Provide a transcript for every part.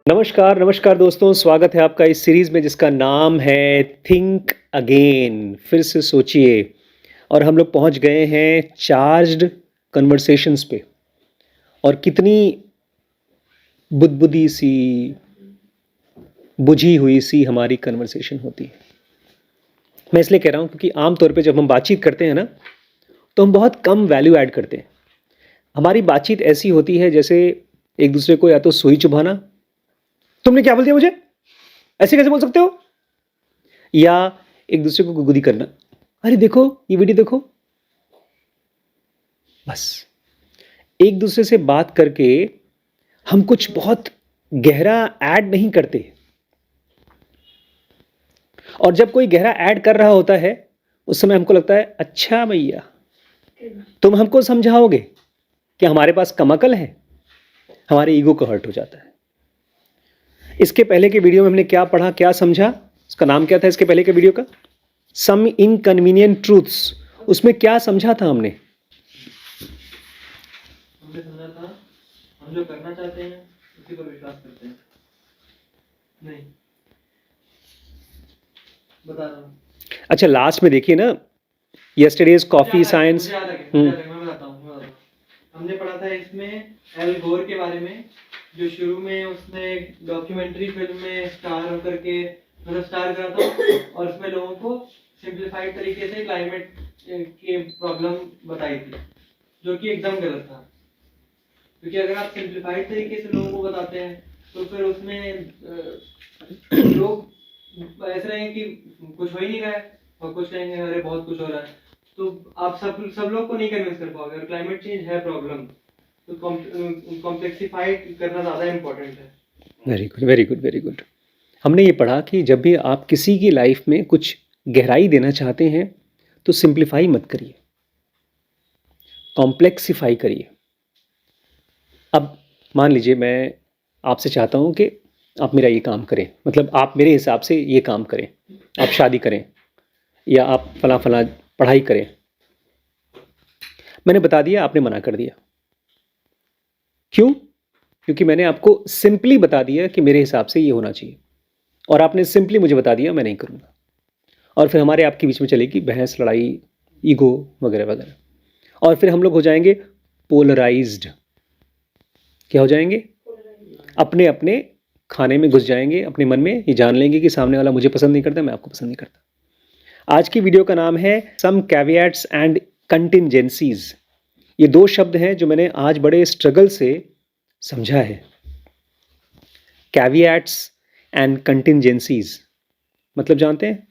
नमस्कार, नमस्कार दोस्तों, स्वागत है आपका इस सीरीज़ में जिसका नाम है थिंक अगेन, फिर से सोचिए। और हम लोग पहुंच गए हैं चार्ज्ड कन्वर्सेशंस पे। और कितनी बुदबुदी सी, बुझी हुई सी हमारी कन्वर्सेशन होती है। मैं इसलिए कह रहा हूँ क्योंकि आम तौर पे जब हम बातचीत करते हैं ना, तो हम बहुत कम वैल्यू ऐड करते हैं। हमारी बातचीत ऐसी होती है जैसे एक दूसरे को या तो सुई चुभाना, तुमने क्या बोल दिया मुझे, ऐसे कैसे बोल सकते हो, या एक दूसरे को गुदगुदी करना, अरे देखो ये वीडियो देखो। बस एक दूसरे से बात करके हम कुछ बहुत गहरा ऐड नहीं करते। और जब कोई गहरा ऐड कर रहा होता है उस समय हमको लगता है अच्छा भैया तुम हमको समझाओगे कि हमारे पास कम अकल है। हमारे ईगो को हर्ट हो जाता है। इसके पहले के वीडियो में हमने क्या पढ़ा, क्या समझा, उसका नाम क्या था इसके पहले के वीडियो का? सम इनकन्वीनियंट ट्रूथ्स। उसमें क्या समझा था हमने समझा था हम जो करना चाहते हैं उसी पर विश्वास करते हैं। नहीं बता रहा हूँ। अच्छा, लास्ट में देखिए ना, यस्टरडेज कॉफी साइंस। मैं बताता हूँ। हमने पढ़ा था इसमें एल गोर के बारे में, जो शुरू में उसने डॉक्यूमेंट्री फिल्म में स्टार होकर के मतलब स्टार करा था, और उसमें लोगों को सिंप्लीफाइड तरीके से क्लाइमेट की प्रॉब्लम बताई थी, जो कि एकदम गलत था। क्योंकि अगर आप सिंप्लीफाइड तरीके से लोगों को बताते हैं तो फिर उसमें लोग ऐसे रहेंगे कि कुछ हो ही नहीं रहा है, और कुछ कहेंगे अरे बहुत कुछ हो रहा है। तो आप सब लोग को नहीं कन्विंस कर पाओगे। और क्लाइमेट चेंज है प्रॉब्लम, तो कॉम्प्लेक्सिफाइड करना ज़्यादा इम्पोर्टेंट है। Very good, very good, very good. हमने ये पढ़ा कि जब भी आप किसी की लाइफ में कुछ गहराई देना चाहते हैं तो सिंप्लीफाई मत करिए, कॉम्प्लेक्सिफाई करिए। अब मान लीजिए मैं आपसे चाहता हूँ कि आप मेरा ये काम करें, मतलब आप मेरे हिसाब से ये काम करें, आप शादी करें या आप फला फला पढ़ाई करें। मैंने बता दिया, आपने मना कर दिया। क्यों? क्योंकि मैंने आपको सिंपली बता दिया कि मेरे हिसाब से ये होना चाहिए, और आपने सिंपली मुझे बता दिया मैं नहीं करूँगा। और फिर हमारे आपके बीच में चलेगी बहस, लड़ाई, ईगो वगैरह वगैरह। और फिर हम लोग हो जाएंगे पोलराइज्ड। क्या हो जाएंगे? अपने अपने खाने में घुस जाएंगे, अपने मन में ये जान लेंगे कि सामने वाला मुझे पसंद नहीं करता, मैं आपको पसंद नहीं करता। आज की वीडियो का नाम है सम कैविएट्स एंड कंटिंजेंसीज। ये दो शब्द हैं जो मैंने आज बड़े स्ट्रगल से समझा है। कैविएट्स एंड कंटिंजेंसीज मतलब जानते हैं?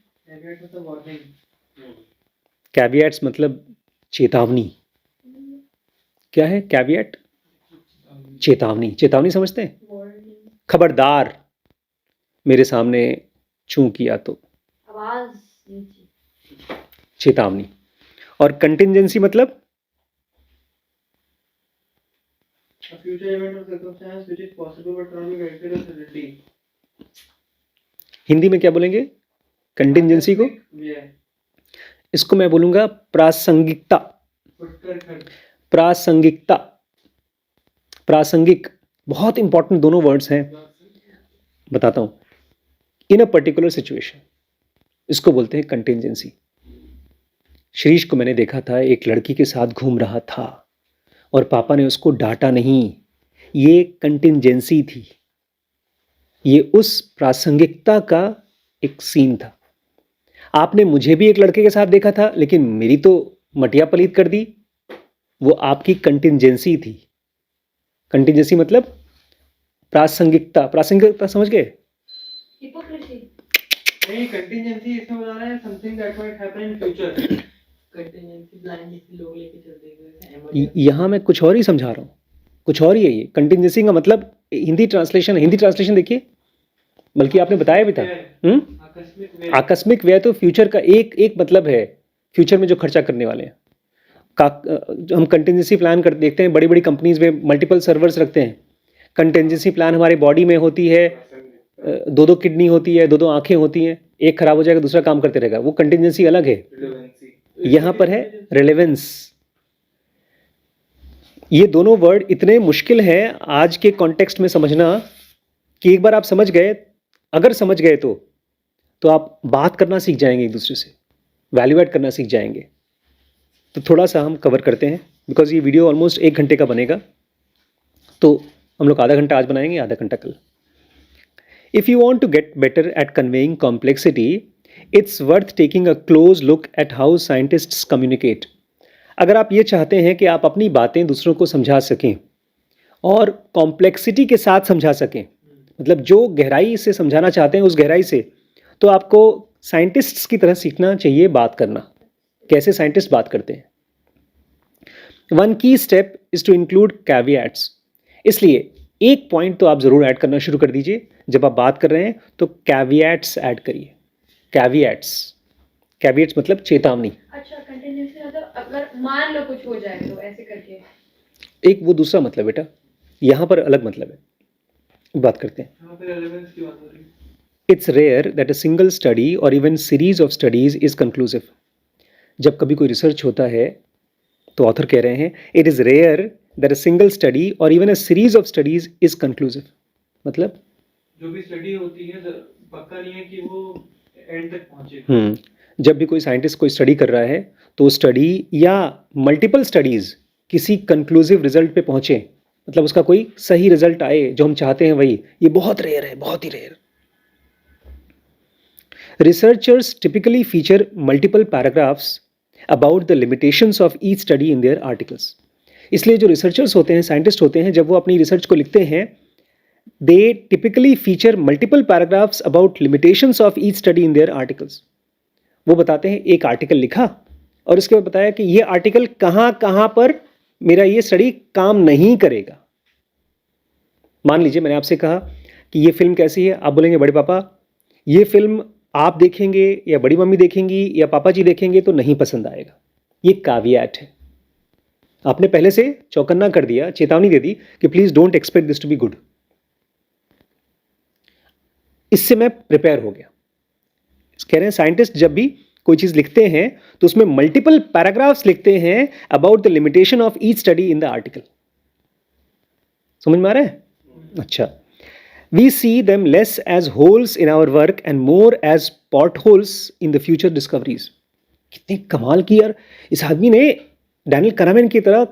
कैविएट्स मतलब चेतावनी। क्या है कैविएट? चेतावनी। चेतावनी समझते हैं? खबरदार मेरे सामने चूं किया तो, चेतावनी। और कंटिंजेंसी मतलब हिंदी में क्या बोलेंगे कंटिंजेंसी को? इसको मैं बोलूंगा प्रासंगिकता। प्रासंगिकता, प्रासंगिक, बहुत इंपॉर्टेंट दोनों वर्ड्स हैं। बताता हूं। इन अ पर्टिकुलर सिचुएशन, इसको बोलते हैं कंटिंजेंसी। शिरीष को मैंने देखा था एक लड़की के साथ घूम रहा था और पापा ने उसको डांटा नहीं। ये कंटिंजेंसी थी, ये उस प्रासंगिकता का एक सीन था। आपने मुझे भी एक लड़के के साथ देखा था, लेकिन मेरी तो मटिया पलीत कर दी। वो आपकी कंटिंजेंसी थी। कंटिंजेंसी मतलब प्रासंगिकता। प्रासंगिकता समझ गए? नहीं, कंटिंजेंसी इसमें बता रहे हैं something that might happen in future. Contingency blindly लोग लेके चलते हैं। यहाँ मैं कुछ और ही समझा रहा हूँ, कुछ और ही है ये। कंटिंजेंसी का मतलब हिंदी ट्रांसलेशन देखिए, बल्कि आपने बताया भी था। आकस्मिक व्यय तो फ्यूचर का एक मतलब है, फ्यूचर में जो खर्चा करने वाले हैं। हम कंटिंजेंसी प्लान कर देखते हैं, बड़ी बड़ी कंपनीज में मल्टीपल सर्वर्स रखते हैं। कंटिंजेंसी प्लान हमारे बॉडी में होती है, दो किडनी होती है, दो आंखें होती हैं, एक खराब हो जाएगा दूसरा काम करते रहेगा, वो कंटिंजेंसी अलग है। यहाँ पर है रेलेवेंस। ये दोनों वर्ड इतने मुश्किल हैं आज के कॉन्टेक्स्ट में समझना कि एक बार आप समझ गए, अगर समझ गए तो आप बात करना सीख जाएंगे एक दूसरे से, वैल्यू ऐड करना सीख जाएंगे। तो थोड़ा सा हम कवर करते हैं, बिकॉज ये वीडियो ऑलमोस्ट 1 घंटे का बनेगा, तो हम लोग आधा घंटा आज बनाएंगे, आधा घंटा कल। If you want to get better at conveying complexity, it's worth taking a close look at how scientists communicate. अगर आप ये चाहते हैं कि आप अपनी बातें दूसरों को समझा सकें और कॉम्प्लेक्सिटी के साथ समझा सकें, मतलब जो गहराई से समझाना चाहते हैं उस गहराई से, तो आपको साइंटिस्ट्स की तरह सीखना चाहिए बात करना, कैसे साइंटिस्ट बात करते हैं। वन की स्टेप इज टू इंक्लूड कैविएट्स। इसलिए एक पॉइंट तो आप ज़रूर ऐड करना शुरू कर दीजिए जब आप बात कर रहे हैं, तो कैविएट्स ऐड करिए। कैविएट्स, कैविएट्स मतलब चेतावनी। अच्छा, कंटिन्यूअसली मतलब अगर मान लो कुछ हो जाए तो ऐसे करके। एक वो दूसरा मतलब बेटा, यहाँ पर अलग मतलब है, बात करते हैं। यहाँ पे रेलेवेंस की बात हो रही है। It's rare that a single study और even series of studies is conclusive. जब कभी कोई रिसर्च होता है तो ऑथर कह रहे हैं it is rare that a single study और even a series of studies is conclusive. मतलब जो भी स्टडी होती है पक्का नहीं है कि वो एंड तक पहुंचे। जब भी कोई साइंटिस्ट कोई स्टडी कर रहा है तो स्टडी या मल्टीपल स्टडीज किसी कंक्लूसिव रिजल्ट पे पहुंचे, मतलब उसका कोई सही रिजल्ट आए जो हम चाहते हैं वही, ये बहुत रेयर है, बहुत ही rare. Researchers typically feature multiple paragraphs about the limitations of each study in their articles. इसलिए जो रिसर्चर्स होते हैं, साइंटिस्ट होते हैं, जब वो अपनी रिसर्च को लिखते हैं, they typically feature multiple paragraphs about limitations of each study in their articles. वो बताते हैं एक आर्टिकल लिखा और उसके बाद बताया कि ये आर्टिकल कहाँ कहाँ पर मेरा ये स्टडी काम नहीं करेगा। मान लीजिए मैंने आपसे कहा कि ये फिल्म कैसी है, आप बोलेंगे बड़े पापा ये फिल्म आप देखेंगे या बड़ी मम्मी देखेंगी या पापा जी देखेंगे तो नहीं पसंद आएगा। ये कावियाट है, आपने पहले से चौकन्ना कर दिया, चेतावनी दे दी कि please don't expect this to be good. इससे मैं प्रिपेयर हो गया। कह रहे हैं साइंटिस्ट जब भी कोई चीज लिखते हैं तो उसमें मल्टीपल पैराग्राफ्स लिखते हैं about the limitation of each study in the article. समझ में आ रहा है? अच्छा, we see them less as holes in our work and more as pot holes in the future discoveries. कितनी कमाल की यार, इस आदमी ने डैनियल करामेन की तरह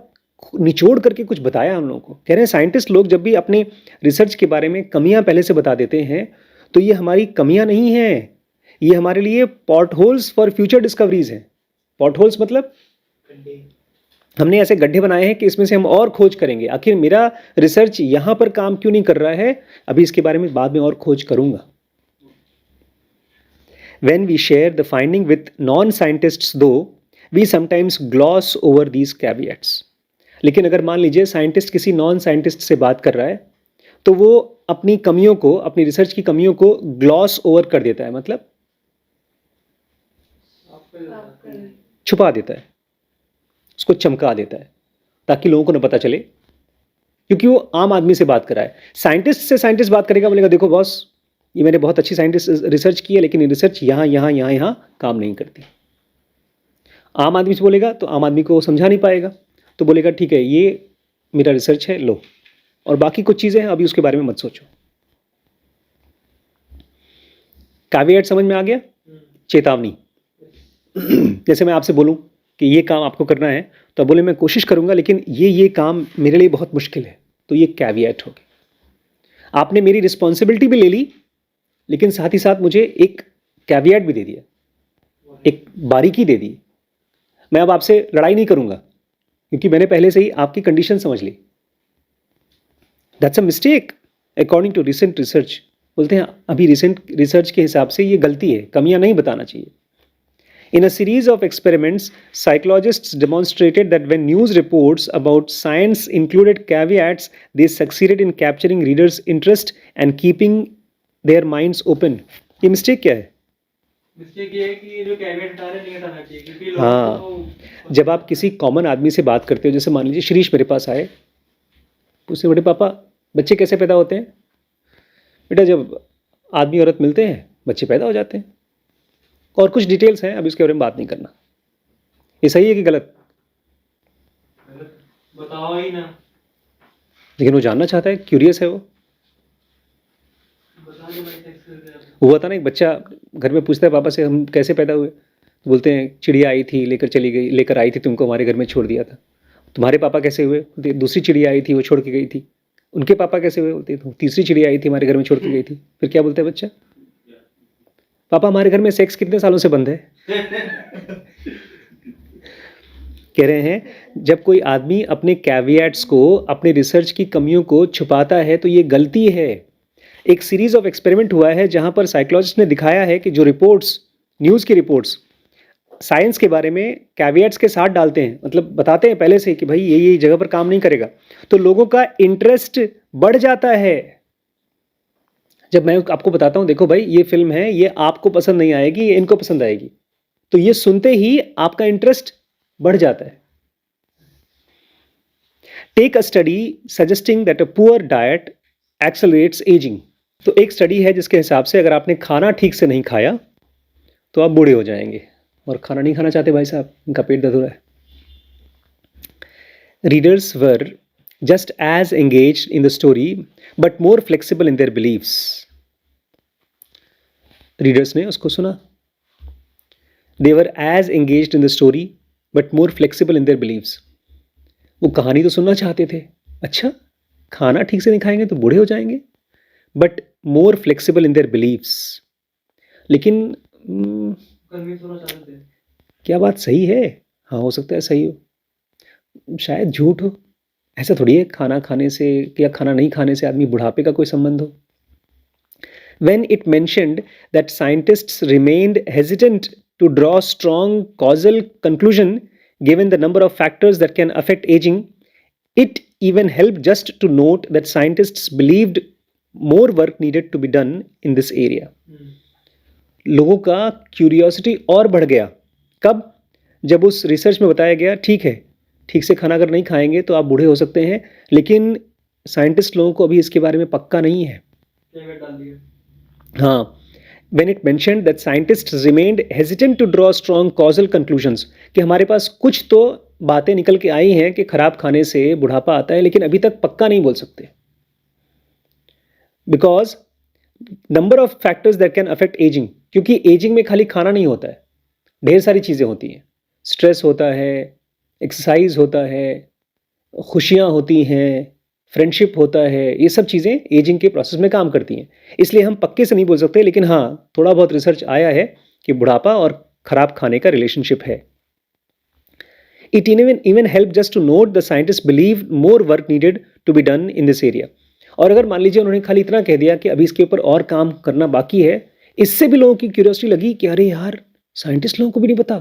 निचोड़ करके कुछ बताया हम लोगों को। कह रहे हैं साइंटिस्ट लोग जब भी अपने रिसर्च के बारे में कमियां पहले से बता देते हैं तो ये हमारी कमियां नहीं हैं, ये हमारे लिए pot holes for future discoveries हैं। पॉट होल्स मतलब हमने ऐसे गड्ढे बनाए हैं कि इसमें से हम और खोज करेंगे, आखिर मेरा रिसर्च यहां पर काम क्यों नहीं कर रहा है, अभी इसके बारे में बाद में और खोज करूंगा। When we share the finding with non-scientists though, we sometimes gloss over these caveats. लेकिन अगर मान लीजिए साइंटिस्ट किसी नॉन साइंटिस्ट से बात कर रहा है तो वो अपनी कमियों को, अपनी रिसर्च की कमियों को ग्लॉस ओवर कर देता है, मतलब छुपा देता है, उसको चमका देता है ताकि लोगों को ना पता चले, क्योंकि वो आम आदमी से बात कर रहा है। साइंटिस्ट से साइंटिस्ट बात करेगा, बोलेगा देखो बॉस ये मैंने बहुत अच्छी साइंटिस्ट रिसर्च की है लेकिन ये रिसर्च यहाँ काम नहीं करती। आम आदमी से बोलेगा तो आम आदमी को समझा नहीं पाएगा, तो बोलेगा ठीक है ये मेरा रिसर्च है, लो, और बाकी कुछ चीज़ें हैं अभी उसके बारे में मत सोचो। कैविएट समझ में आ गया? चेतावनी। जैसे मैं आपसे बोलूं कि ये काम आपको करना है तो बोले मैं कोशिश करूंगा लेकिन ये काम मेरे लिए बहुत मुश्किल है, तो ये कैविएट हो गया। आपने मेरी रिस्पॉन्सिबिलिटी भी ले ली लेकिन साथ ही साथ मुझे एक कैविएट भी दे दिया, एक बारीकी दे दी। मैं अब आपसे लड़ाई नहीं करूंगा क्योंकि मैंने पहले से ही आपकी कंडीशन समझ ली। That's a mistake according to recent research. बोलते हैं अभी रिसेंट रिसर्च के हिसाब से ये गलती है, कमियां नहीं बताना चाहिए। In a series of experiments, psychologists demonstrated that when news reports about science included caveats, they succeeded in capturing readers' interest and keeping their minds open. ये मिस्टेक क्या है? मिस्टेक ये है कि जो कैविएट हटा रहे नहीं हटाना चाहिए, क्योंकि लोगों हाँ, को जब आप किसी कॉमन आदमी से बात करते हो, जैसे मान लीजिए शिरीष मेरे पास आए, पूछते बड़े पापा बच्चे कैसे पैदा होते हैं? बेटा जब आदमी औरत मिलते हैं बच्चे पैदा हो जाते हैं, और कुछ डिटेल्स हैं, अभी उसके बारे में बात नहीं करना। ये सही है कि गलत? बताओ ही ना। लेकिन वो जानना चाहता है, क्यूरियस है वो। हुआ था ना, एक बच्चा घर में पूछता है पापा से हम कैसे पैदा हुए, तो बोलते हैं चिड़िया आई थी लेकर आई थी तुमको हमारे घर में छोड़ दिया था। तुम्हारे पापा कैसे हुए, बोलते दूसरी चिड़िया आई थी वो छोड़ के गई थी। उनके पापा कैसे हुए, बोलते तीसरी चिड़िया आई थी हमारे घर में छोड़ के गई थी। फिर क्या बोलता है बच्चा, पापा हमारे घर में सेक्स कितने सालों से बंद है। कह रहे हैं जब कोई आदमी अपने कैविएट्स को, अपने रिसर्च की कमियों को छुपाता है तो ये गलती है। एक सीरीज ऑफ एक्सपेरिमेंट हुआ है जहां पर साइकोलॉजिस्ट ने दिखाया है कि जो रिपोर्ट्स, न्यूज़ की रिपोर्ट्स साइंस के बारे में कैविएट्स के साथ डालते हैं, मतलब बताते हैं पहले से कि भाई ये जगह पर काम नहीं करेगा, तो लोगों का इंटरेस्ट बढ़ जाता है। जब मैं आपको बताता हूं देखो भाई ये फिल्म है, ये आपको पसंद नहीं आएगी, ये इनको पसंद आएगी, तो ये सुनते ही आपका इंटरेस्ट बढ़ जाता है। Take a study suggesting that a poor diet accelerates ageing. तो एक स्टडी है जिसके हिसाब से अगर आपने खाना ठीक से नहीं खाया तो आप बूढ़े हो जाएंगे, और खाना नहीं खाना चाहते भाई साहब, इनका पेट दर्द हो रहा है। Readers were just as engaged in the story but more flexible in their beliefs. Readers ने उसको सुना, they were as engaged in the story but more flexible in their beliefs. वो कहानी तो सुनना चाहते थे, अच्छा खाना ठीक से नहीं खाएंगे तो बूढ़े हो जाएंगे, but more flexible in their beliefs. लेकिन कन्विंस होना चाहते थे। क्या बात सही है? हाँ हो सकता है सही हो, शायद झूठ हो। ऐसा थोड़ी है खाना खाने से या खाना नहीं खाने से आदमी बुढ़ापे का कोई संबंध हो। When it mentioned that scientists remained hesitant to draw strong causal conclusion given the number of factors that can affect aging, it even helped just to note that scientists believed more work needed to be done in this area. लोगों का curiosity और बढ़ गया। कब? जब उस research में बताया गया ठीक है, ठीक से खाना अगर नहीं खाएंगे तो आप बूढ़े हो सकते हैं, लेकिन साइंटिस्ट लोगों को अभी इसके बारे में पक्का नहीं है। कैविएट डाल दिया। हाँ, when it mentioned that scientists remained hesitant to draw strong causal conclusions, कि हमारे पास कुछ तो बातें निकल के आई हैं कि खराब खाने से बुढ़ापा आता है, लेकिन अभी तक पक्का नहीं बोल सकते। Because number of factors that can affect aging, क्योंकि एजिंग में खाली खाना नहीं होता है, ढेर सारी चीज़ें होती हैं। स्ट्रेस होता है, एक्सरसाइज होता है, खुशियाँ होती हैं, फ्रेंडशिप होता है, ये सब चीज़ें एजिंग के प्रोसेस में काम करती हैं। इसलिए हम पक्के से नहीं बोल सकते, लेकिन हाँ थोड़ा बहुत रिसर्च आया है कि बुढ़ापा और खराब खाने का रिलेशनशिप है। It even helped just to note the scientists believe more work needed to be done in this area. और अगर मान लीजिए उन्होंने खाली इतना कह दिया कि अभी इसके ऊपर और काम करना बाकी है, इससे भी लोगों की क्यूरियोसिटी लगी कि अरे यार साइंटिस्ट लोगों को भी नहीं पता,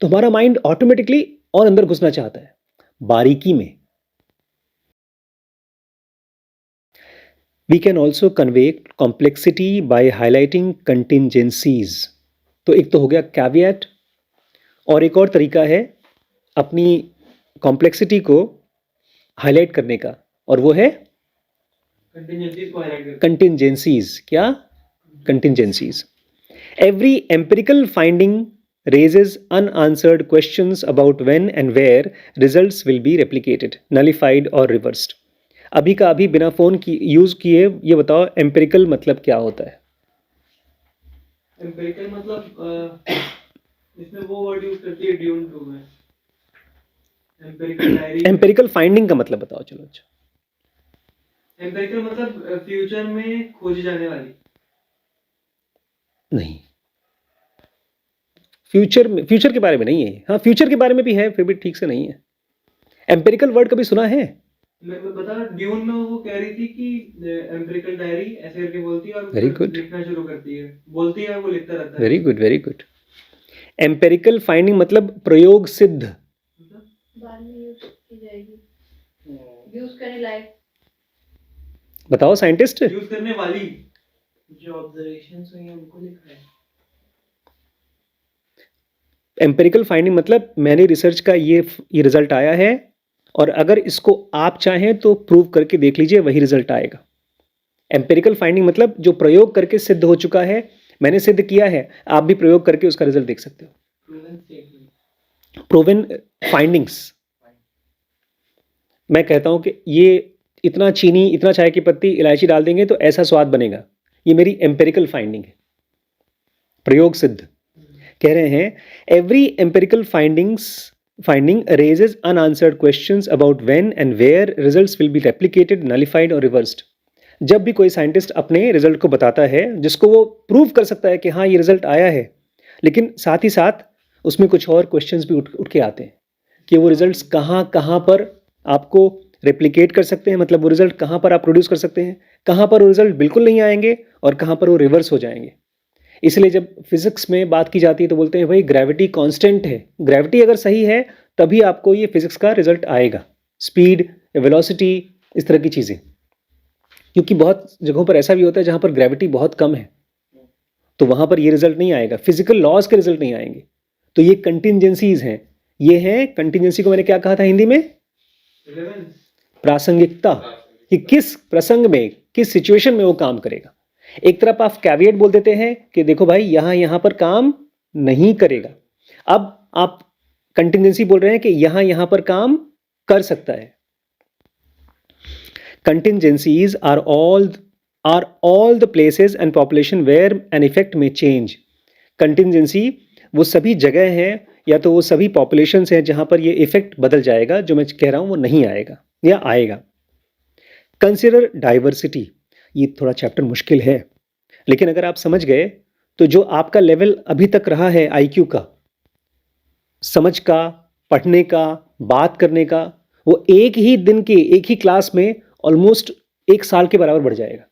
तो हमारा माइंड ऑटोमेटिकली और अंदर घुसना चाहता है बारीकी में। We can also convey complexity by highlighting contingencies. तो एक तो हो गया कैविएट, और एक और तरीका है अपनी कॉम्प्लेक्सिटी को हाईलाइट करने का, और वो है कंटिजेंसीज को हाईलाइट करके। कंटिंजेंसीज। क्या? कंटिंजेंसीज। Every empirical finding raises unanswered questions about when and where results will be replicated, nullified or reversed. अभी का अभी बिना फोन की यूज किए ये बताओ एम्पिरिकल मतलब क्या होता है? एम्पिरिकल मतलब इसमें वो वर्ड यूज करती है ड्यून टू में। Empirical diary. एम्पिरिकल फाइंडिंग का मतलब बताओ चलो। अच्छा एम्पिरिकल मतलब फ्यूचर में खोजी जाने वाली। नहीं, फ्यूचर के बारे में नहीं है। हाँ फ्यूचर के बारे में भी है, फिर भी ठीक से नहीं है। एम्पिरिकल वर्ड कभी सुना है? मैं बता, ड्यून में वो कह रही थी कि एम्पिरिकल डायरी ऐसे करके बोलती है और Very good. लिखना शुरू करती है, बोलती है वो लिखता रहता है। Very good, very good. Empirical finding मतलब प्रयोग सिद्ध। बाद में यूज की जाएगी, यूज करने लायक। बताओ साइंटिस्ट। यूज करने वाली जो ऑब्जर्वेशंस हुई हैं उनको लिखा है। एम्पिरिकल फाइंडिंग मतलब मैंने रिसर्च का ये रिजल्ट आया है, और अगर इसको आप चाहें तो प्रूव करके देख लीजिए, वही रिजल्ट आएगा। एम्पिरिकल फाइंडिंग मतलब जो प्रयोग करके सिद्ध हो चुका है, मैंने सिद्ध किया है, आप भी प्रयोग करके उसका रिजल्ट देख सकते हो। Proven findings. मैं कहता हूं कि ये इतना चीनी, इतना चाय की पत्ती, इलायची डाल देंगे तो ऐसा स्वाद बनेगा, ये मेरी एम्पेरिकल फाइंडिंग है, प्रयोग सिद्ध। कह रहे हैं every empirical finding raises unanswered questions about when and where results will be replicated, nullified और रिवर्स्ड। जब भी कोई साइंटिस्ट अपने रिजल्ट को बताता है जिसको वो प्रूव कर सकता है कि हाँ ये रिजल्ट आया है, लेकिन साथ ही साथ उसमें कुछ और क्वेश्चंस भी उठ के आते हैं कि वो रिजल्ट्स कहाँ पर आपको रेप्लिकेट कर सकते हैं, मतलब वो रिजल्ट कहाँ पर आप प्रोड्यूस कर सकते हैं, कहाँ पर वो रिजल्ट बिल्कुल नहीं आएंगे और कहाँ पर वो रिवर्स हो जाएंगे। इसलिए जब फिजिक्स में बात की जाती है तो बोलते हैं भाई ग्रेविटी कांस्टेंट है, ग्रेविटी अगर सही है तभी आपको ये फिजिक्स का रिजल्ट आएगा, स्पीड, वेलोसिटी, इस तरह की चीज़ें। क्योंकि बहुत जगहों पर ऐसा भी होता है जहाँ पर ग्रेविटी बहुत कम है तो वहाँ पर ये रिजल्ट नहीं आएगा, फिजिकल लॉज के रिजल्ट नहीं आएंगे। तो ये कंटिजेंसीज हैं, ये है कंटिजेंसी को मैंने क्या कहा था हिंदी में, प्रासंगिकता, कि किस प्रसंग में किस सिचुएशन में वो काम करेगा। एक तरफ आप कैविएट बोल देते हैं कि देखो भाई यहाँ पर काम नहीं करेगा, अब आप कंटिजेंसी बोल रहे हैं कि यहाँ पर काम कर सकता है। Contingencies are all the places and population where an effect may change. Contingency वो सभी जगह हैं या तो वो सभी populations हैं जहां पर ये इफेक्ट बदल जाएगा, जो मैं कह रहा हूं वो नहीं आएगा या आएगा। Consider diversity, ये थोड़ा चैप्टर मुश्किल है, लेकिन अगर आप समझ गए तो जो आपका लेवल अभी तक रहा है IQ का, समझ का, पढ़ने का, बात करने का, वो एक ही दिन के एक ही क्लास में ऑलमोस्ट 1 साल के बराबर बढ़ जाएगा।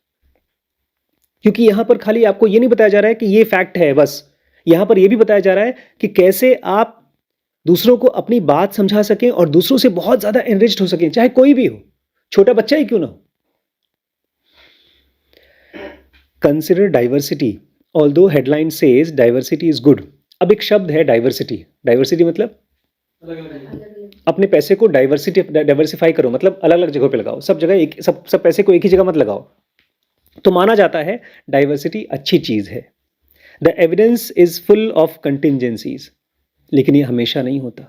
क्योंकि यहां पर खाली आपको ये नहीं बताया जा रहा है कि ये फैक्ट है बस, यहां पर ये भी बताया जा रहा है कि कैसे आप दूसरों को अपनी बात समझा सकें और दूसरों से बहुत ज्यादा एनरिच्ड हो सकें, चाहे कोई भी हो, छोटा बच्चा ही क्यों ना हो। Consider diversity, although headline says diversity is good. अब एक शब्द है डाइवर्सिटी, डाइवर्सिटी मतलब अपने पैसे को डाइवर्सिफाई करो, मतलब अलग अलग जगहों पे लगाओ, सब जगह एक सब पैसे को एक ही जगह मत लगाओ। तो माना जाता है डाइवर्सिटी अच्छी चीज है। The evidence is full of contingencies, लेकिन ये हमेशा नहीं होता,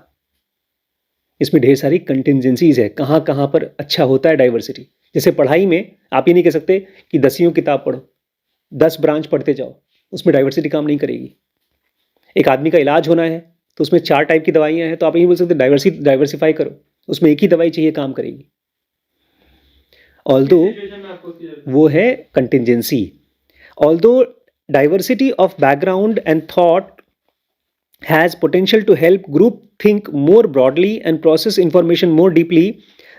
इसमें ढेर सारी कंटिजेंसीज है। कहाँ पर अच्छा होता है डाइवर्सिटी, जैसे पढ़ाई में आप ये नहीं कह सकते कि 10वीं किताब पढ़ो, 10 ब्रांच पढ़ते जाओ, उसमें डाइवर्सिटी काम नहीं करेगी। एक आदमी का इलाज होना है तो उसमें 4 टाइप की दवाइयां हैं, तो आप यही बोल सकते डाइवर्सिफाई करो, उसमें एक ही दवाई चाहिए काम करेगी। ऑल्दो वो है contingency. Although diversity of background and thought has potential to help group think more broadly and process information more deeply,